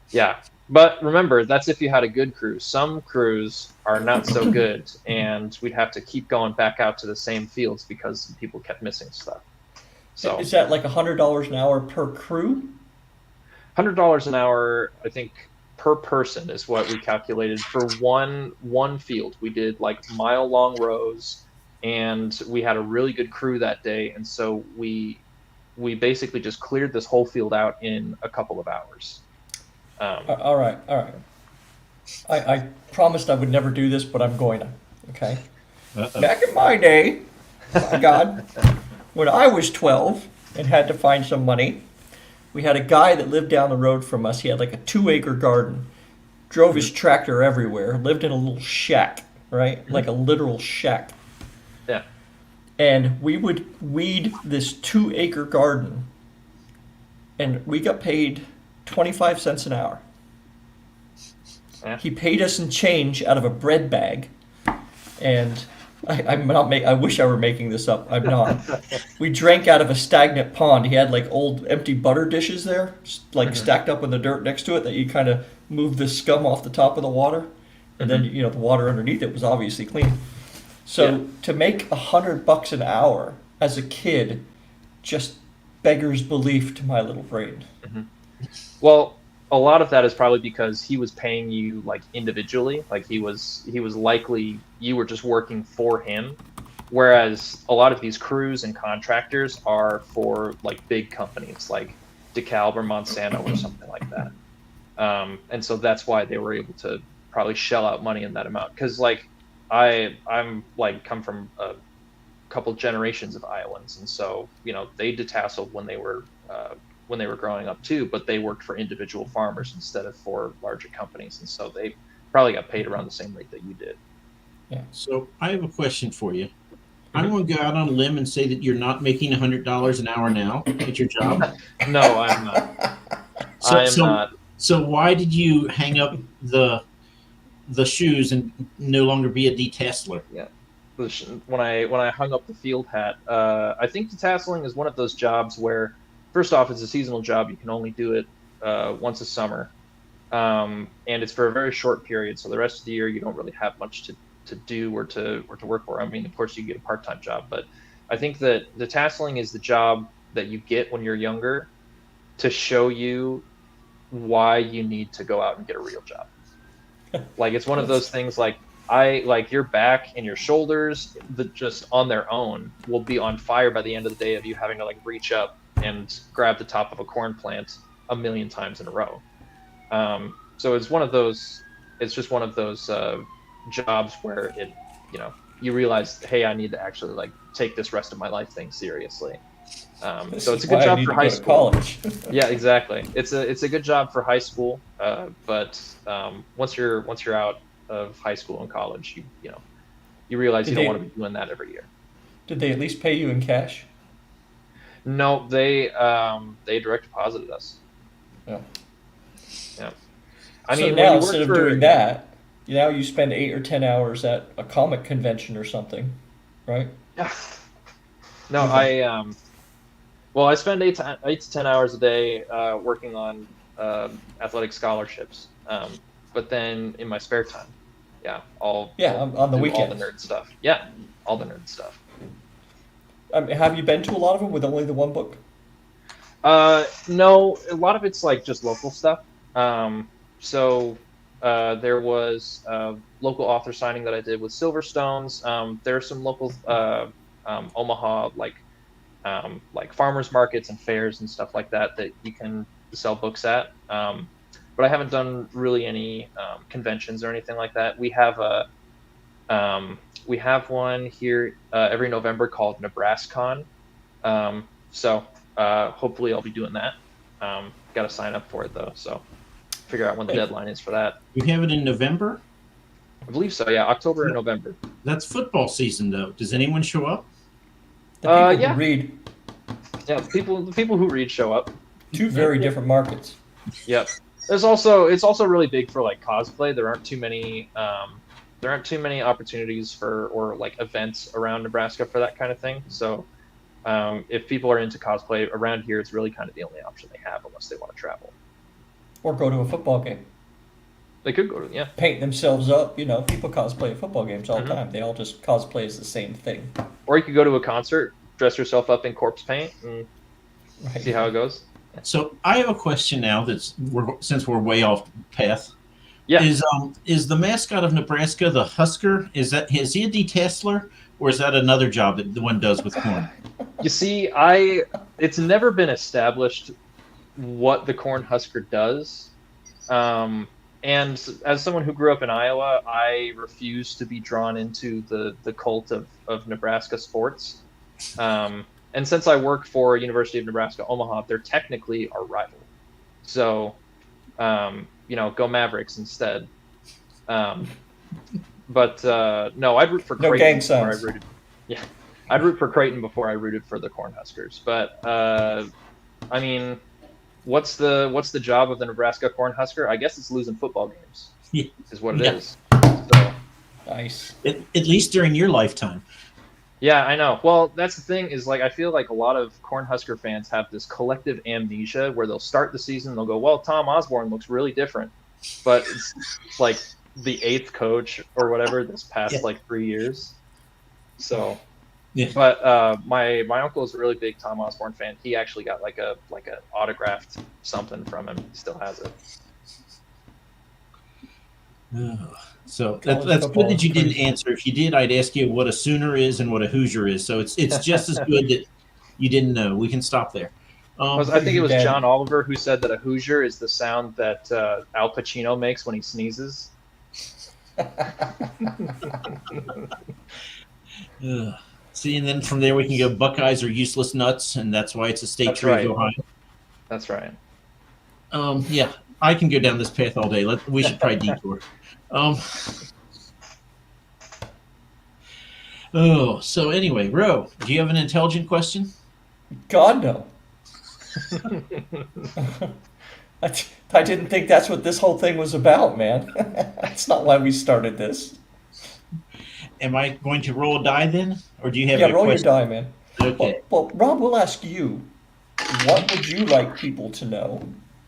yeah. But remember, that's if you had a good crew. Some crews are not so good, and we'd have to keep going back out to the same fields because people kept missing stuff. So Is that like $100 an hour per crew? $100 an hour, I think, per person is what we calculated for one field. We did like mile-long rows, and we had a really good crew that day, and so we basically just cleared this whole field out in a couple of hours. All right, all right. I promised I would never do this, but I'm going to. Okay. Uh-oh. Back in my day, my God, when I was 12 and had to find some money, we had a guy that lived down the road from us. He had like a 2-acre garden, drove his tractor everywhere, lived in a little shack, right? Like a literal shack. Yeah. And we would weed this 2-acre garden, and we got paid 25 cents an hour. Yeah. He paid us in change out of a bread bag, and I'm not I wish I were making this up. I'm not. We drank out of a stagnant pond. He had like old empty butter dishes there, like stacked up in the dirt next to it, that you kind of move the scum off the top of the water, and then the water underneath it was obviously clean. So to make $100 an hour as a kid just beggars belief to my little brain. Well, a lot of that is probably because he was paying you like individually. Like he was likely you were just working for him, whereas a lot of these crews and contractors are for like big companies like DeKalb or Monsanto or something like that. And so that's why they were able to probably shell out money in that amount. Because like I'm like come from a couple generations of Iowans, and so they detasseled when they were growing up too, but they worked for individual farmers instead of for larger companies, and so they probably got paid around the same rate that you did. Yeah. So I have a question for you. I'm going to go out on a limb and say that you're not making $100 an hour now at your job. No, I'm not. I am not. So why did you hang up the shoes and no longer be a detasseler? Yeah. When I hung up the field hat, I think detasseling is one of those jobs where, first off, it's a seasonal job. You can only do it once a summer, and it's for a very short period. So the rest of the year, you don't really have much to do or to work for. I mean, of course, you get a part-time job, but I think that the tasseling is the job that you get when you're younger to show you why you need to go out and get a real job. Like it's one of those things. Like your back and your shoulders, that just on their own will be on fire by the end of the day of you having to like reach up and grab the top of a corn plant 1,000,000 times in a row. So it's one of those. It's just one of those jobs where you realize, hey, I need to actually like take this rest of my life thing seriously. So it's a good job for high school. Yeah, exactly. It's a good job for high school, but once you're out of high school and college, you realize you don't want to be doing that every year. Did they at least pay you in cash? No, they direct deposited us. Yeah. Yeah. So now instead of doing that, now you spend 8 or 10 hours at a comic convention or something, right? Yeah. No, I spend 8 to 10 hours a day working on athletic scholarships. But then in my spare time, on the weekends, all the nerd stuff. Yeah, all the nerd stuff. Have you been to a lot of them with only the one book? No, a lot of it's like just local stuff. So there was a local author signing that I did with Silverstones. There are some local Omaha like farmers markets and fairs and stuff like that you can sell books at. But I haven't done really any conventions or anything like that. We have one here every November called NebraskaCon. So hopefully I'll be doing that. Got to sign up for it though. So figure out when the deadline is for that. You have it in November? I believe so. Yeah, October and November. That's football season, though. Does anyone show up? The people Yeah. who read, Yeah, the people who read show up. two very different markets. Yep. It's also really big for like cosplay. There aren't too many opportunities for or like events around Nebraska for that kind of thing. So if people are into cosplay around here, it's really kind of the only option they have unless they want to travel. Or go to a football game. They could go to Paint themselves up. People cosplay at football games all the Mhm. time. They all just cosplay as the same thing. Or you could go to a concert, dress yourself up in corpse paint, and Right. see how it goes. So I have a question now. Since we're way off path. Yeah. Is the mascot of Nebraska the Husker? Is he a detastler, or is that another job that the one does with corn? You see, it's never been established what the corn husker does. And as someone who grew up in Iowa, I refuse to be drawn into the cult of Nebraska sports. And since I work for University of Nebraska Omaha, they're technically our rival. So, go Mavericks instead. But no, I'd root for No Creighton gang before I signs. rooted. Yeah, I'd root for Creighton before I rooted for the Cornhuskers. But I mean, what's the job of the Nebraska Cornhusker? I guess it's losing football games. Yeah. Is what it Yeah. is. So. Nice. At least during your lifetime. Yeah, I know. Well, that's the thing is like I feel like a lot of Cornhusker fans have this collective amnesia where they'll start the season, they'll go, "Well, Tom Osborne looks really different," but it's like the 8th coach or whatever this past like 3 years. So, Yeah. but my uncle is a really big Tom Osborne fan. He actually got like a autographed something from him. He still has it. Oh, so College that's football good that is you didn't crazy. answer. If you did, I'd ask you what a Sooner is and what a Hoosier is. So it's just as good that you didn't know. We can stop there. I think it was Dad. John Oliver who said that a Hoosier is the sound that Al Pacino makes when he sneezes. See, and then from there we can go Buckeyes are useless nuts, and that's why it's a state That's tree right. of Ohio. That's right. Yeah, I can go down this path all day. We should probably detour. So anyway, Ro, do you have an intelligent question? God, no. I didn't think that's what this whole thing was about, man. That's not why we started this. Am I going to roll a die then, or do you have Yeah, a roll your question? die, man. Okay. Well, Rob, we'll ask you, what would you like people to know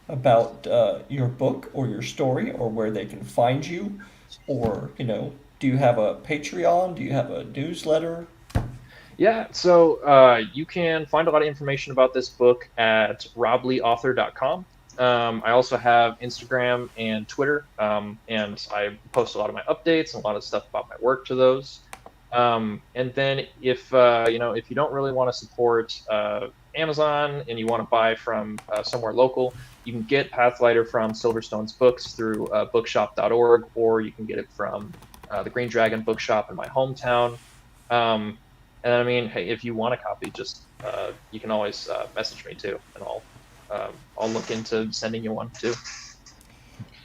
about your book or your story or where they can find you? Or, do you have a Patreon? Do you have a newsletter? Yeah, so you can find a lot of information about this book at robleauthor.com. I also have Instagram and Twitter, and I post a lot of my updates and a lot of stuff about my work to those. And then if you don't really want to support Amazon and you want to buy from somewhere local, you can get Pathlighter from Silverstone's books through bookshop.org, or you can get it from the Green Dragon Bookshop in my hometown. And I mean, hey, if you want a copy, just you can always message me too, and I'll look into sending you one too.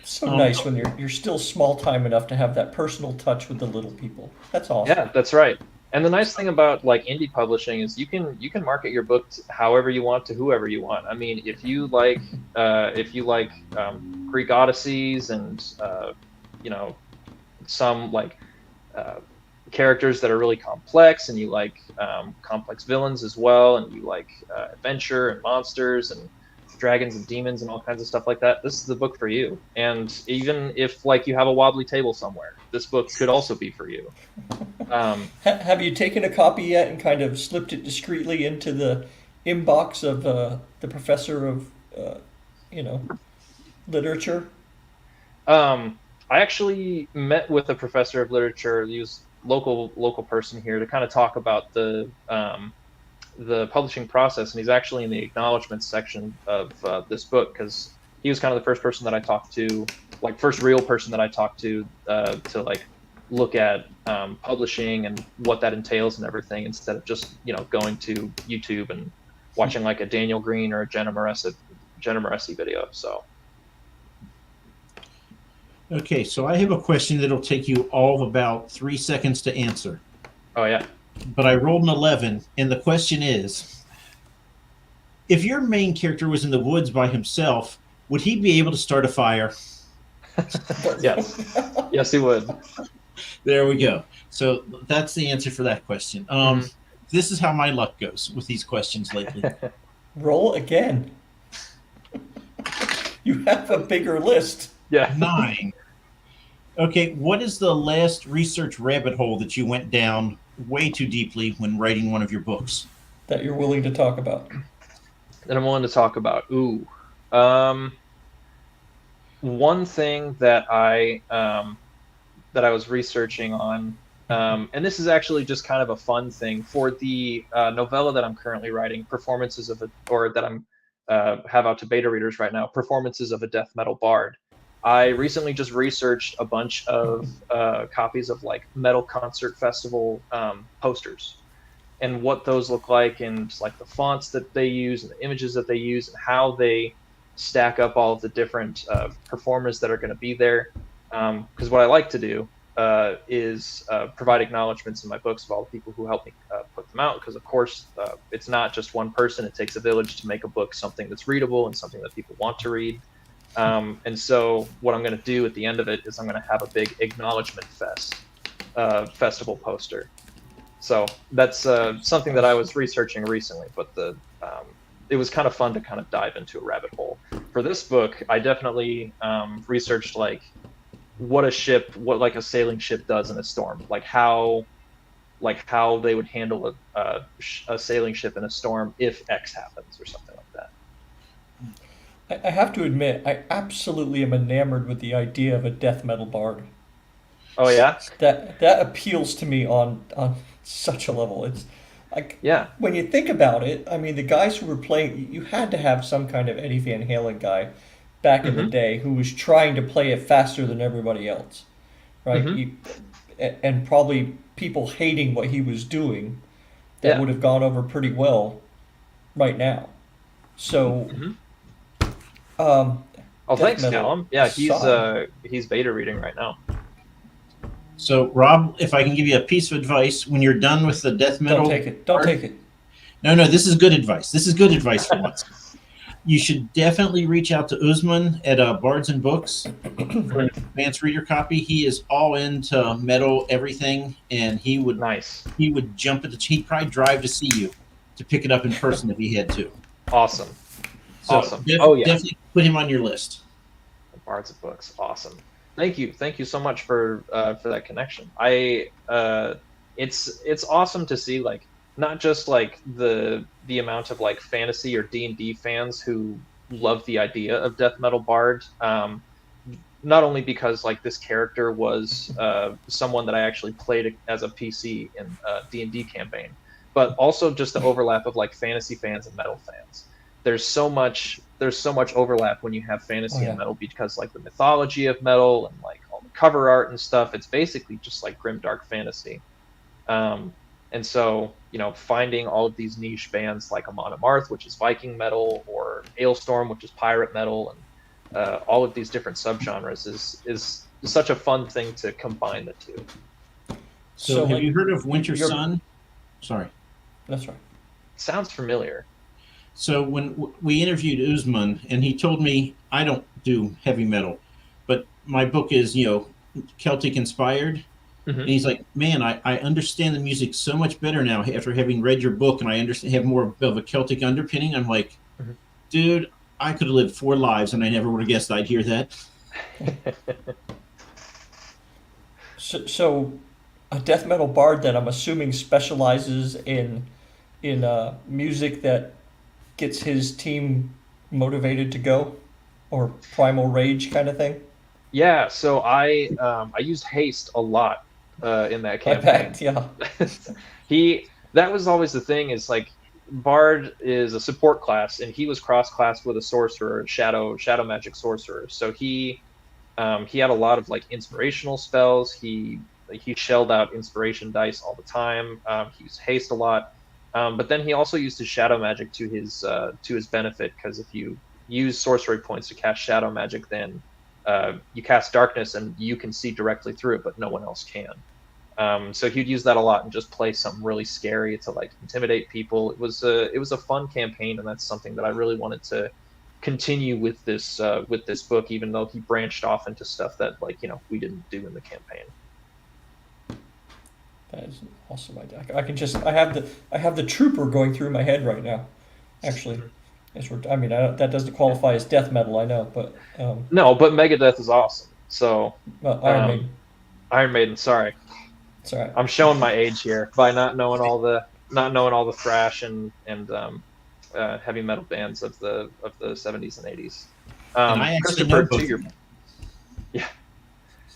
So nice when you're still small time enough to have that personal touch with the little people. That's awesome. Yeah, that's right. And the nice thing about like indie publishing is you can market your book however you want to whoever you want. I mean, if you like Greek Odysseys and some like characters that are really complex, and you like complex villains as well, and you like adventure and monsters and dragons and demons and all kinds of stuff like that, this is the book for you. And even if like you have a wobbly table somewhere, this book could also be for you. Have you taken a copy yet and kind of slipped it discreetly into the inbox of the professor of literature? I actually met with a professor of literature. He was local person here to kind of talk about the publishing process, and he's actually in the acknowledgments section of this book, because he was kind of the first person that I talked to, like first real person that I talked to like look at publishing and what that entails and everything, instead of just going to YouTube and watching like a Daniel Green or a Jenna Moresi video. So Okay, so I have a question that'll take you all of about 3 seconds to answer. Oh yeah. But I rolled an 11, and the question is, if your main character was in the woods by himself, would he be able to start a fire? Yes. Yes, he would. There we go. So that's the answer for that question. Mhm. This is how my luck goes with these questions lately. Roll again. You have a bigger list. Yeah. 9. Okay, what is the last research rabbit hole that you went down way too deeply when writing one of your books? That you're willing to talk about. That I'm willing to talk about. Ooh. Um, One thing that I was researching on, and this is actually just kind of a fun thing for the novella that I'm currently writing, performances of a, or that I'm have out to beta readers right now, performances of a death metal bard. I recently just researched a bunch of copies of like metal concert festival posters and what those look like, and like the fonts that they use and the images that they use and how they stack up all of the different performers that are going to be there. Because what I like to do is provide acknowledgments in my books of all the people who helped me put them out. Because of course, it's not just one person. It takes a village to make a book something that's readable and something that people want to read. And so what I'm going to do at the end of it is I'm going to have a big acknowledgement festival poster. So that's something that I was researching recently, but it was kind of fun to kind of dive into a rabbit hole. For this book, I definitely researched like what like a sailing ship does in a storm, like how they would handle a sailing ship in a storm if X happens or something like that. I have to admit, I absolutely am enamored with the idea of a death metal bard. Oh yeah, That appeals to me on such a level. It's like yeah. when you think about it, I mean, the guys who were playing, you had to have some kind of Eddie Van Halen guy back in the Hmm. day who was trying to play it faster than everybody else, right? Hmm. And probably people hating what he was doing that Yeah. would have gone over pretty well right now. So, Hmm. um, Oh, death thanks, metal Callum. Yeah, aside, he's beta reading right now. So, Rob, if I can give you a piece of advice, when you're done with the death don't metal take it. Don't part, take it. no, this is good advice. This is good advice for once. You should definitely reach out to Usman at Bards and Books for an advanced reader copy. He is all into metal everything, and Nice. he would jump at the. He'd probably drive to see you to pick it up in person if he had to. Awesome. So Awesome. Oh yeah. definitely put him on your list. Bards of Books. Awesome. Thank you so much for that connection. It's awesome to see like not just like the amount of like fantasy or D&D fans who love the idea of death metal bard. Not only because like this character was someone that I actually played as a PC in a D&D campaign, but also just the overlap of like fantasy fans and metal fans. There's so much overlap when you have Oh fantasy and yeah. metal because like the mythology of metal and like all the cover art and stuff, it's basically just like grim dark fantasy. Um, and so, finding all of these niche bands like Amon Amarth, which is Viking metal, or Ailstorm, which is pirate metal, and all of these different subgenres is such a fun thing to combine the two. So, have like you heard of Winter you're Sun? Sorry. that's right. Sounds familiar. So when we interviewed Usman, and he told me I don't do heavy metal, but my book is Celtic inspired, and Hmm. he's like, man, I understand the music so much better now after having read your book, and I understand have more of a Celtic underpinning. I'm like, Hmm. dude, I could have lived 4 lives, and I never would have guessed I'd hear that. So a death metal bard then I'm assuming specializes in music that gets his team motivated to go, or primal rage kind of thing. Yeah, so I used haste a lot in that I campaign. bet, yeah. He That was always the thing, is like Bard is a support class and he was cross classed with a sorcerer, shadow magic sorcerer. So he had a lot of like inspirational spells. He shelled out inspiration dice all the time. He used haste a lot. But then he also used his shadow magic to his benefit, because if you use sorcery points to cast shadow magic, then you cast darkness and you can see directly through it, but no one else can. So he'd use that a lot and just play something really scary to like intimidate people. It was a fun campaign, and that's something that I really wanted to continue with this book, even though he branched off into stuff that like we didn't do in the campaign. That is an awesome idea. I have the trooper going through my head right now. Actually, that doesn't qualify as death metal, I know, but No, but Megadeth is awesome. So well, Iron Maiden. Iron Maiden. Sorry, It's all right. I'm showing my age here by not knowing all the thrash and heavy metal bands of the 70s and 80s. And I actually know both of them. Yeah,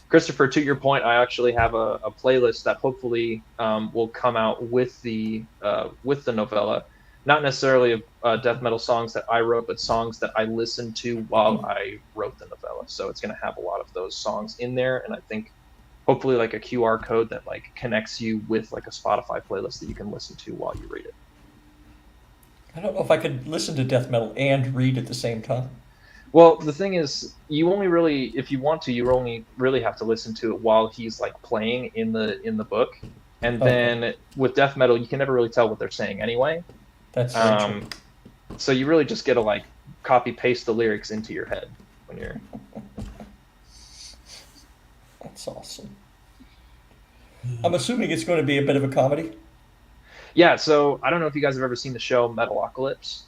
Christopher, to your point, I actually have a playlist that hopefully will come out with the novella. Not necessarily death metal songs that I wrote, but songs that I listened to while I wrote the novella. So it's going to have a lot of those songs in there, and I think hopefully like a QR code that like connects you with like a Spotify playlist that you can listen to while you read it. I don't know if I could listen to death metal and read at the same time. Well, the thing is, you only really, if you want to, you only really have to listen to it while he's like playing in the book, and then with death metal, you can never really tell what they're saying anyway. That's very true. So you really just get to like copy paste the lyrics into your head when you're. That's awesome. I'm assuming it's going to be a bit of a comedy. Yeah, so I don't know if you guys have ever seen the show Metalocalypse.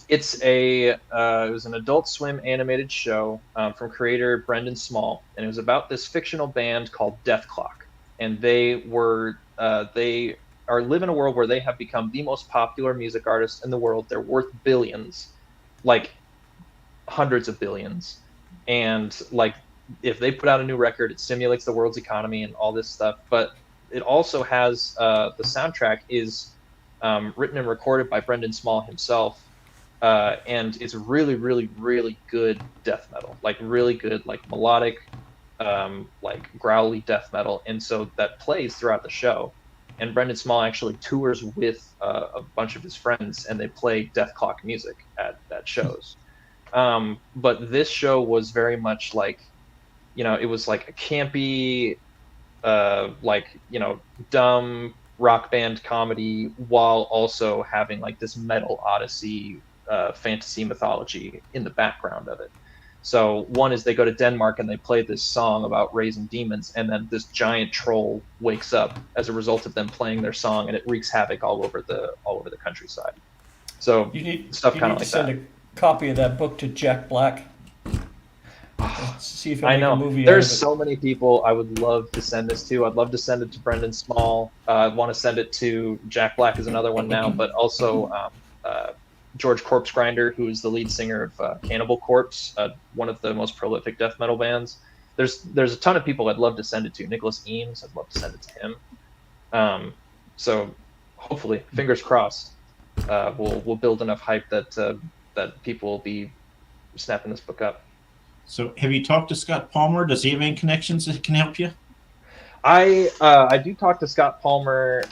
It was an Adult Swim animated show from creator Brendan Small, and it was about this fictional band called Death Clock, and they live in a world where they have become the most popular music artists in the world. They're worth billions, like hundreds of billions, and like if they put out a new record, it stimulates the world's economy and all this stuff. But it also has the soundtrack is written and recorded by Brendan Small himself, and it's really, really, really good death metal, like really good, like melodic, like growly death metal, and so that plays throughout the show. And Brendan Small actually tours with a bunch of his friends, and they play Death Clock music at shows. But this show was very much like, it was like a campy, like, dumb rock band comedy while also having like this metal odyssey, fantasy mythology in the background of it. So one is they go to Denmark and they play this song about raising demons, and then this giant troll wakes up as a result of them playing their song, and it wreaks havoc all over the countryside. So You need stuff kind of to like send that. a copy of that book to Jack Black. Let's see if he'll I make a know. movie There's out of it. so many people I would love to send this to. I'd love to send it to Brendan Small. I want to send it to Jack Black is another one now, but also George Corpse Grinder, who is the lead singer of Cannibal Corpse, one of the most prolific death metal bands. There's a ton of people I'd love to send it to. Nicholas Eames, I'd love to send it to him. So hopefully, fingers crossed, we'll build enough hype that people will be snapping this book up. So, have you talked to Scott Palmer? Does he have any connections that can help you? I do talk to Scott Palmer.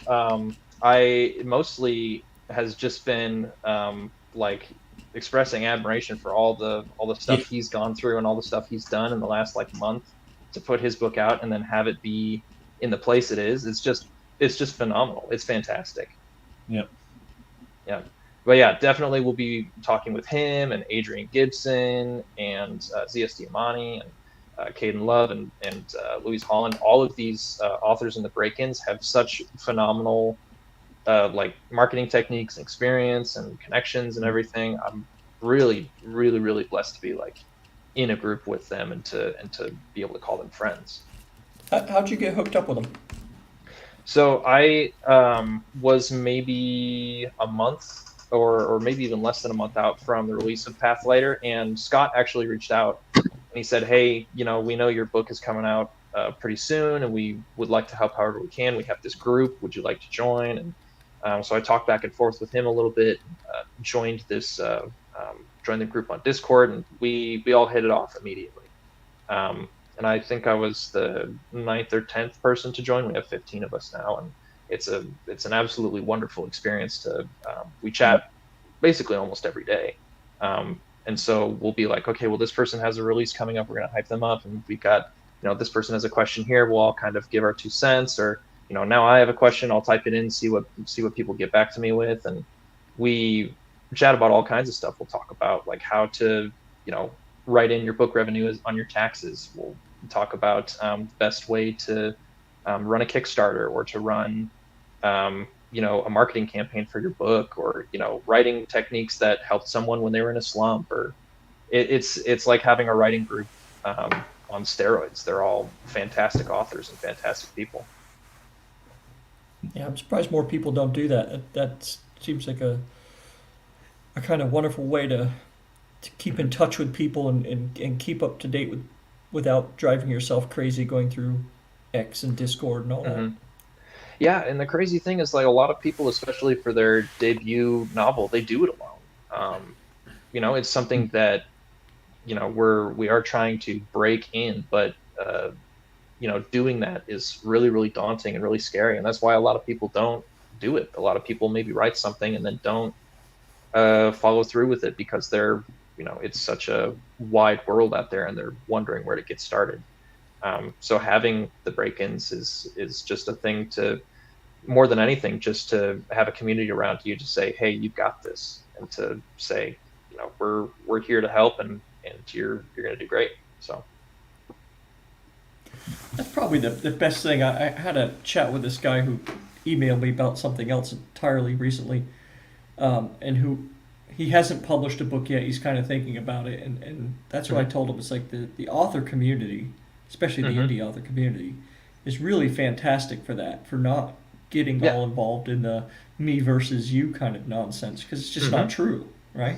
I mostly has just been like expressing admiration for all the stuff he's gone through and all the stuff he's done in the last like month to put his book out and then have it be in the place it is. It's just phenomenal. It's fantastic. Yep. Yeah. But yeah, definitely we'll be talking with him and Adrian Gibson and Z.S. Diamani and Caden Love and Louise Holland. All of these authors in the break-ins have such phenomenal like marketing techniques and experience and connections and everything. I'm really, really, really blessed to be like in a group with them and to be able to call them friends. How'd you get hooked up with them? So I was maybe a month or maybe even less than a month out from the release of Pathlighter, and Scott actually reached out and he said, hey, we know your book is coming out pretty soon and we would like to help however we can. We have this group. Would you like to join? And so I talked back and forth with him a little bit, joined the group on Discord, and we all hit it off immediately. And I think I was the 9th or 10th person to join. We have 15 of us now, and it's an absolutely wonderful experience. We chat basically almost every day, And so we'll be like, okay, well, this person has a release coming up. We're going to hype them up. And we got, this person has a question here. We'll all kind of give our 2 cents, or, now I have a question. I'll type it in, see what people get back to me with. And we chat about all kinds of stuff. We'll talk about like how to, write in your book revenue on your taxes. We'll talk about best way to run a Kickstarter, or to run, a marketing campaign for your book, or writing techniques that helped someone when they were in a slump. Or it's like having a writing group on steroids. They're all fantastic authors and fantastic people. Yeah, I'm surprised more people don't do that. That seems like a kind of wonderful way to keep in touch with people and keep up to date without driving yourself crazy going through X and Discord and all that. Mm-hmm. Yeah, and the crazy thing is, like, a lot of people, especially for their debut novel, they do it alone. It's something that we are trying to break in, but doing that is really, really daunting and really scary, and that's why a lot of people don't do it. A lot of people maybe write something and then don't follow through with it, because they're it's such a wide world out there, and they're wondering where to get started. So having the break-ins is just a thing to, more than anything, just to have a community around you to say, hey, you've got this, and to say, we're here to help, and you're going to do great. So that's probably the best thing. I had a chat with this guy who emailed me about something else entirely recently, and who he hasn't published a book yet. He's kind of thinking about it, and that's what I told him. It's like the author community, especially the indie author community, is really fantastic for that, for not getting all involved in the me versus you kind of nonsense, because it's just not true, right?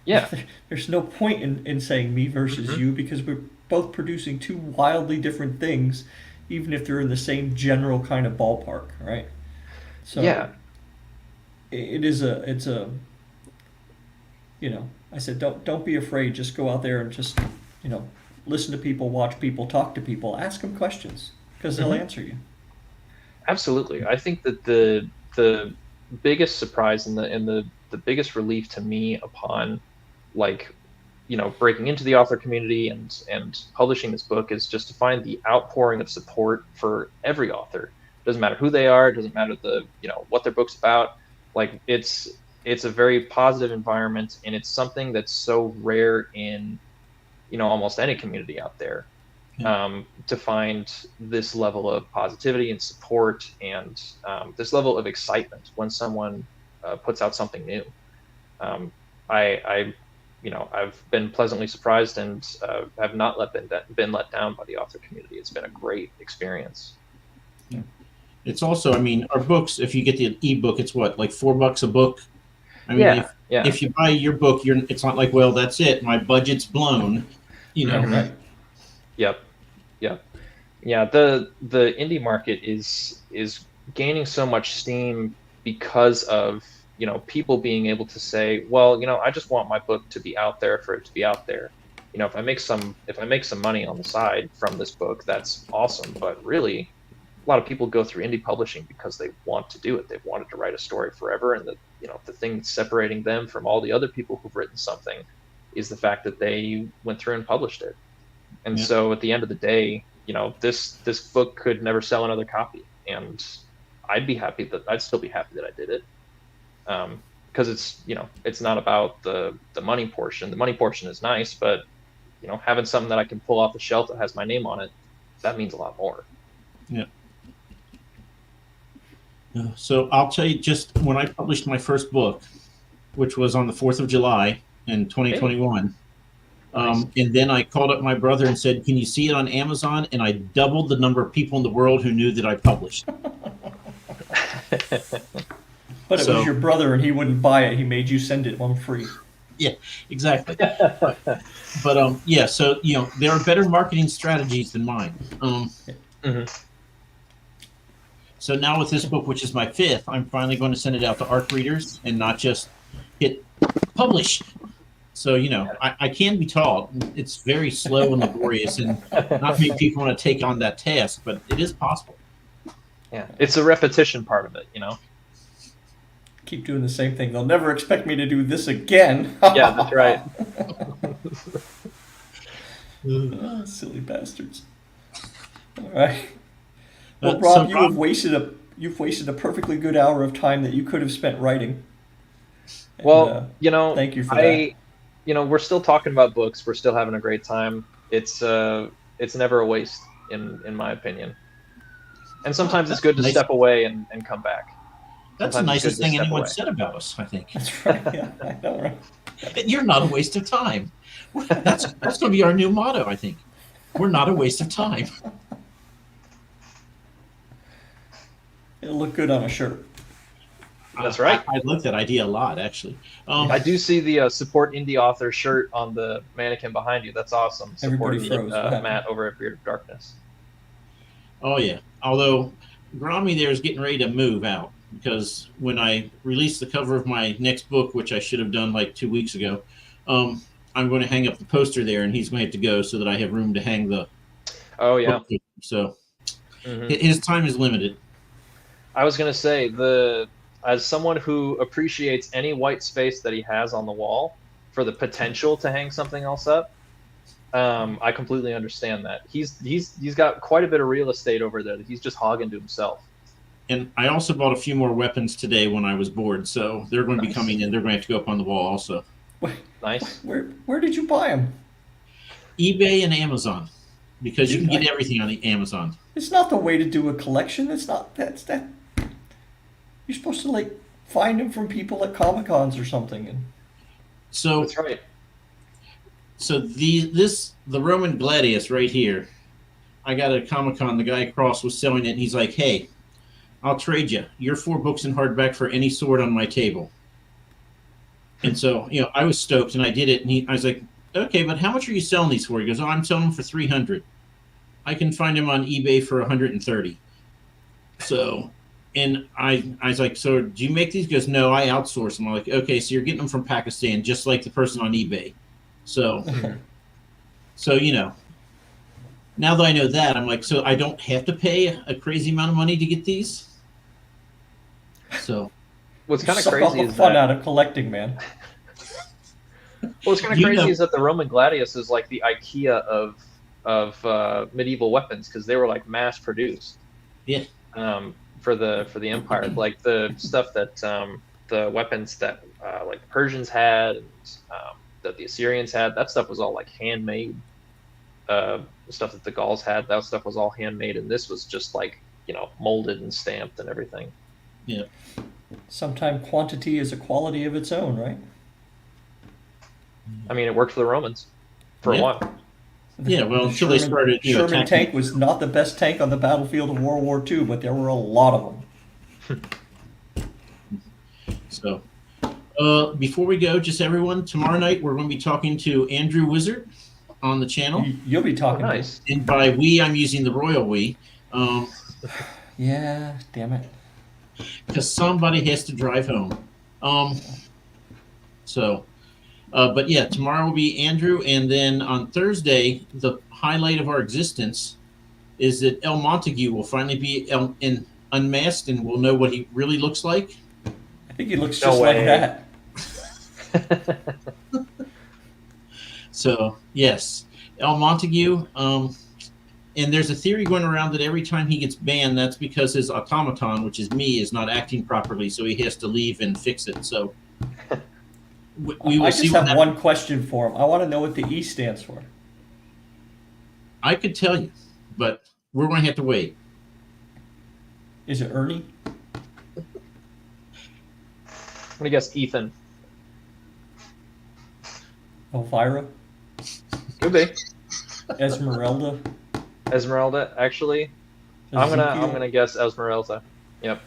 Yeah. There's no point in saying me versus you, because we're both producing two wildly different things, even if they're in the same general kind of ballpark, right? So yeah, it's a I said, don't be afraid. Just go out there and just listen to people, watch people, talk to people, ask them questions, because they'll answer you. Absolutely. I think that the biggest surprise and the biggest relief to me upon, like, breaking into the author community and publishing this book, is just to find the outpouring of support for every author. It doesn't matter who they are. It doesn't matter what their book's about. Like, it's a very positive environment, and it's something that's so rare in almost any community out there. To find this level of positivity and support, and this level of excitement when someone puts out something new. I've been pleasantly surprised, and have not been let down by the author community. It's been a great experience. Yeah. It's also, our books, if you get the ebook, it's what, like $4 a book? If you buy your book, it's not like, well, that's it, my budget's blown, Right. Yep. Yeah, the indie market is gaining so much steam because of people being able to say, well, I just want my book to be out there for it to be out there. If I make some money on the side from this book, that's awesome. But really, a lot of people go through indie publishing because they want to do it. They've wanted to write a story forever, and the thing that's separating them from all the other people who've written something is the fact that they went through and published it. And so at the end of the day, this book could never sell another copy, and I'd still be happy that I did it. Because it's not about the money portion. The money portion is nice, but having something that I can pull off the shelf that has my name on it, that means a lot more. Yeah. So I'll tell you, just when I published my first book, which was on the 4th of July in 2021, and then I called up my brother and said, can you see it on Amazon? And I doubled the number of people in the world who knew that I published. But it was your brother, and he wouldn't buy it. He made you send it one free. Yeah, exactly. But so there are better marketing strategies than mine. So now with this book, which is my 5th, I'm finally going to send it out to ARC readers and not just hit publish. So I can be taught. It's very slow and laborious, and not many people want to take on that task, but it is possible. Yeah, it's a repetition part of it, Keep doing the same thing. They'll never expect me to do this again. Yeah, that's right. Oh, silly bastards. All right. Well, So Rob, you've wasted a perfectly good hour of time that you could have spent writing. And, Well, thank you for that. we're still talking about books. We're still having a great time. It's never a waste in my opinion. And sometimes it's good to nice. step away and come back. That's the Sometimes it's good nicest to thing step anyone away. said about us, I think. That's right. Yeah, I know, right? And you're not a waste of time. That's going to be our new motto, I think. We're not a waste of time. It'll look good on a shirt. That's right. I like that idea a lot, actually. I do see the support indie author shirt on the mannequin behind you. That's awesome. Everybody Supporting froze. What happened? Matt over at Beard of Darkness. Oh, yeah. Although Grommy there is getting ready to move out because when I release the cover of my next book, which I should have done like 2 weeks ago, I'm going to hang up the poster there, and he's going to have to go so that I have room to hang the Oh yeah. book. So Mhm. his time is limited. I was gonna say as someone who appreciates any white space that he has on the wall for the potential to hang something else up, I completely understand that. He's got quite a bit of real estate over there that he's just hogging to himself. And I also bought a few more weapons today when I was bored, so they're going to be Nice. coming in. They're going to have to go up on the wall also. Nice. Where did you buy them? eBay and Amazon, because you Dude, can get everything on the Amazon. It's not the way to do a collection. It's not. That's that. You're supposed to like find them from people at Comic Cons or something. And So That's right. So the Roman Gladius right here, I got at a Comic Con. The guy across was selling it, and he's like, "Hey, I'll trade you your 4 books in hardback for any sword on my table." And so I was stoked, and I did it. And I was like, "Okay, but how much are you selling these for?" He goes, "Oh, I'm selling them for 300. I can find them on eBay for 130." So, and I was like, "So do you make these?" He goes, "No, I outsource them." I'm like, "Okay, so you're getting them from Pakistan, just like the person on eBay." So. So, now that I know that, I'm like, so I don't have to pay a crazy amount of money to get these? So, What's kind of suck all crazy the is fun that out of collecting, man. what's kind of You crazy know- is that the Roman Gladius is like the IKEA of medieval weapons because they were like mass produced. Yeah. For the Empire, like the stuff that the weapons that like the Persians had and that the Assyrians had, that stuff was all like handmade. The stuff that the Gauls had, that stuff was all handmade, and this was just like molded and stamped and everything. yeah. Sometimes quantity is a quality of its own, right? I mean, it worked for the Romans for Yeah. one. Yeah, well, The until they started, Sherman attacking. tank was not the best tank on the battlefield of World War II, but there were a lot of them. So, before we go, just everyone, tomorrow night we're going to be talking to Andrew Wizard on the channel. You'll be talking to Nice. And by we, I'm using the royal we, Yeah, damn it. because somebody has to drive home. But yeah, tomorrow will be Andrew, and then on Thursday, the highlight of our existence is that El Montague will finally be unmasked, and we'll know what he really looks like. I think he looks No just like way. that. So yes, El Montague. And there's a theory going around that every time he gets banned, that's because his automaton, which is me, is not acting properly, so he has to leave and fix it. So we will I see. just What have one question for him. I want to know what the E stands for. I could tell you, but we're going to have to wait. Is it Ernie? I'm gonna guess Ethan. Elvira? Could be Esmeralda? Esmeralda. Actually, I'm Ezekiel? gonna guess Esmeralda. Yep.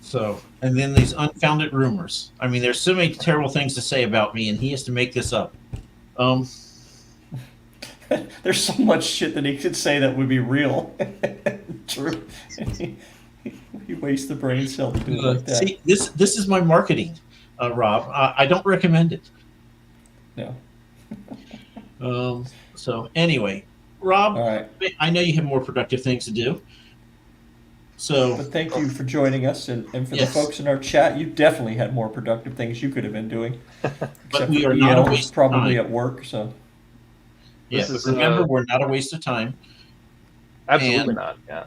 So, and then these unfounded rumors. I mean, there's so many terrible things to say about me, and he has to make this up. There's so much shit that he could say that would be real. True. He wastes the brain cell to do it like that. See, this is my marketing, Rob. I don't recommend it. No. So anyway, Rob, All right. I know you have more productive things to do. So, But thank you for joining us, and for Yes. the folks in our chat, you definitely had more productive things you could have been doing. but we for are not a EL, who's waste of probably time. at work, so Yeah, This but is, remember, we're not a waste of time. Absolutely And- not. Yeah.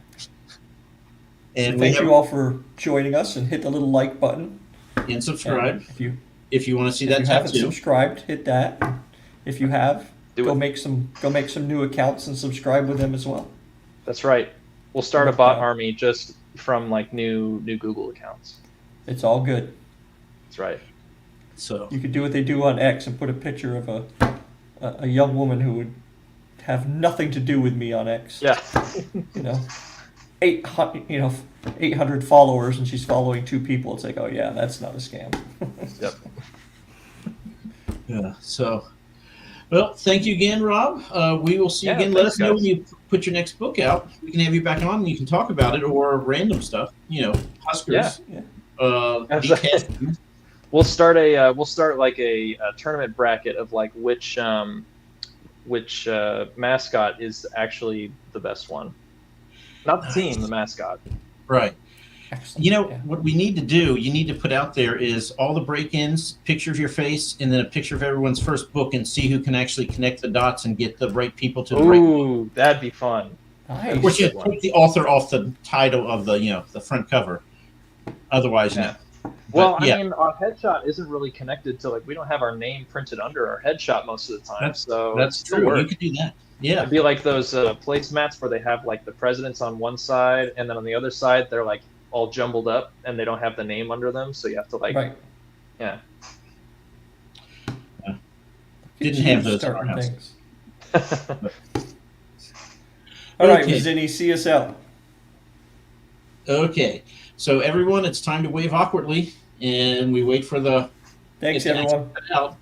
And we thank have you all for joining us, and hit the little like button. and subscribe And if you want to see if that you haven't tattoo. subscribed, hit that. If you have, Do go it. make some new accounts and subscribe with them as well. That's right. We'll start a But, bot army just from like new Google accounts. It's all good. That's right. So You could do what they do on X and put a picture of a young woman who would have nothing to do with me on X. Yeah. 800 followers, and she's following 2 people. It's like, oh yeah, that's not a scam. Yep. yeah. So, well, thank you again, Rob. We will see you Yeah, again. Let thanks, us know guys. when you put your next book out. We can have you back on and you can talk about it or random stuff. Huskers. Yeah. Beefhead. We'll start like a tournament bracket of like which mascot is actually the best one. Not the team, the mascot. Right. Excellent. Yeah. What we need to do, you need to put out there is all the break-ins, picture of your face, and then a picture of everyone's first book, and see who can actually connect the dots and get the right people to the right book. Ooh, that'd be fun. Nice. Of course, you take the author off the title of the front cover. Otherwise, Yeah. no. Well, But, yeah, I mean, our headshot isn't really connected to we don't have our name printed under our headshot most of the time. So that's it still true. works. You could do that. Yeah. It'd be like those placemats where they have like the presidents on one side, and then on the other side they're like all jumbled up, and they don't have the name under them, so you have to Right. yeah. Didn't You have those in starting our house. things. All right, Okay. Zinni, see us out. Okay. So everyone, it's time to wave awkwardly, and we wait for the Thanks, it's- everyone. out.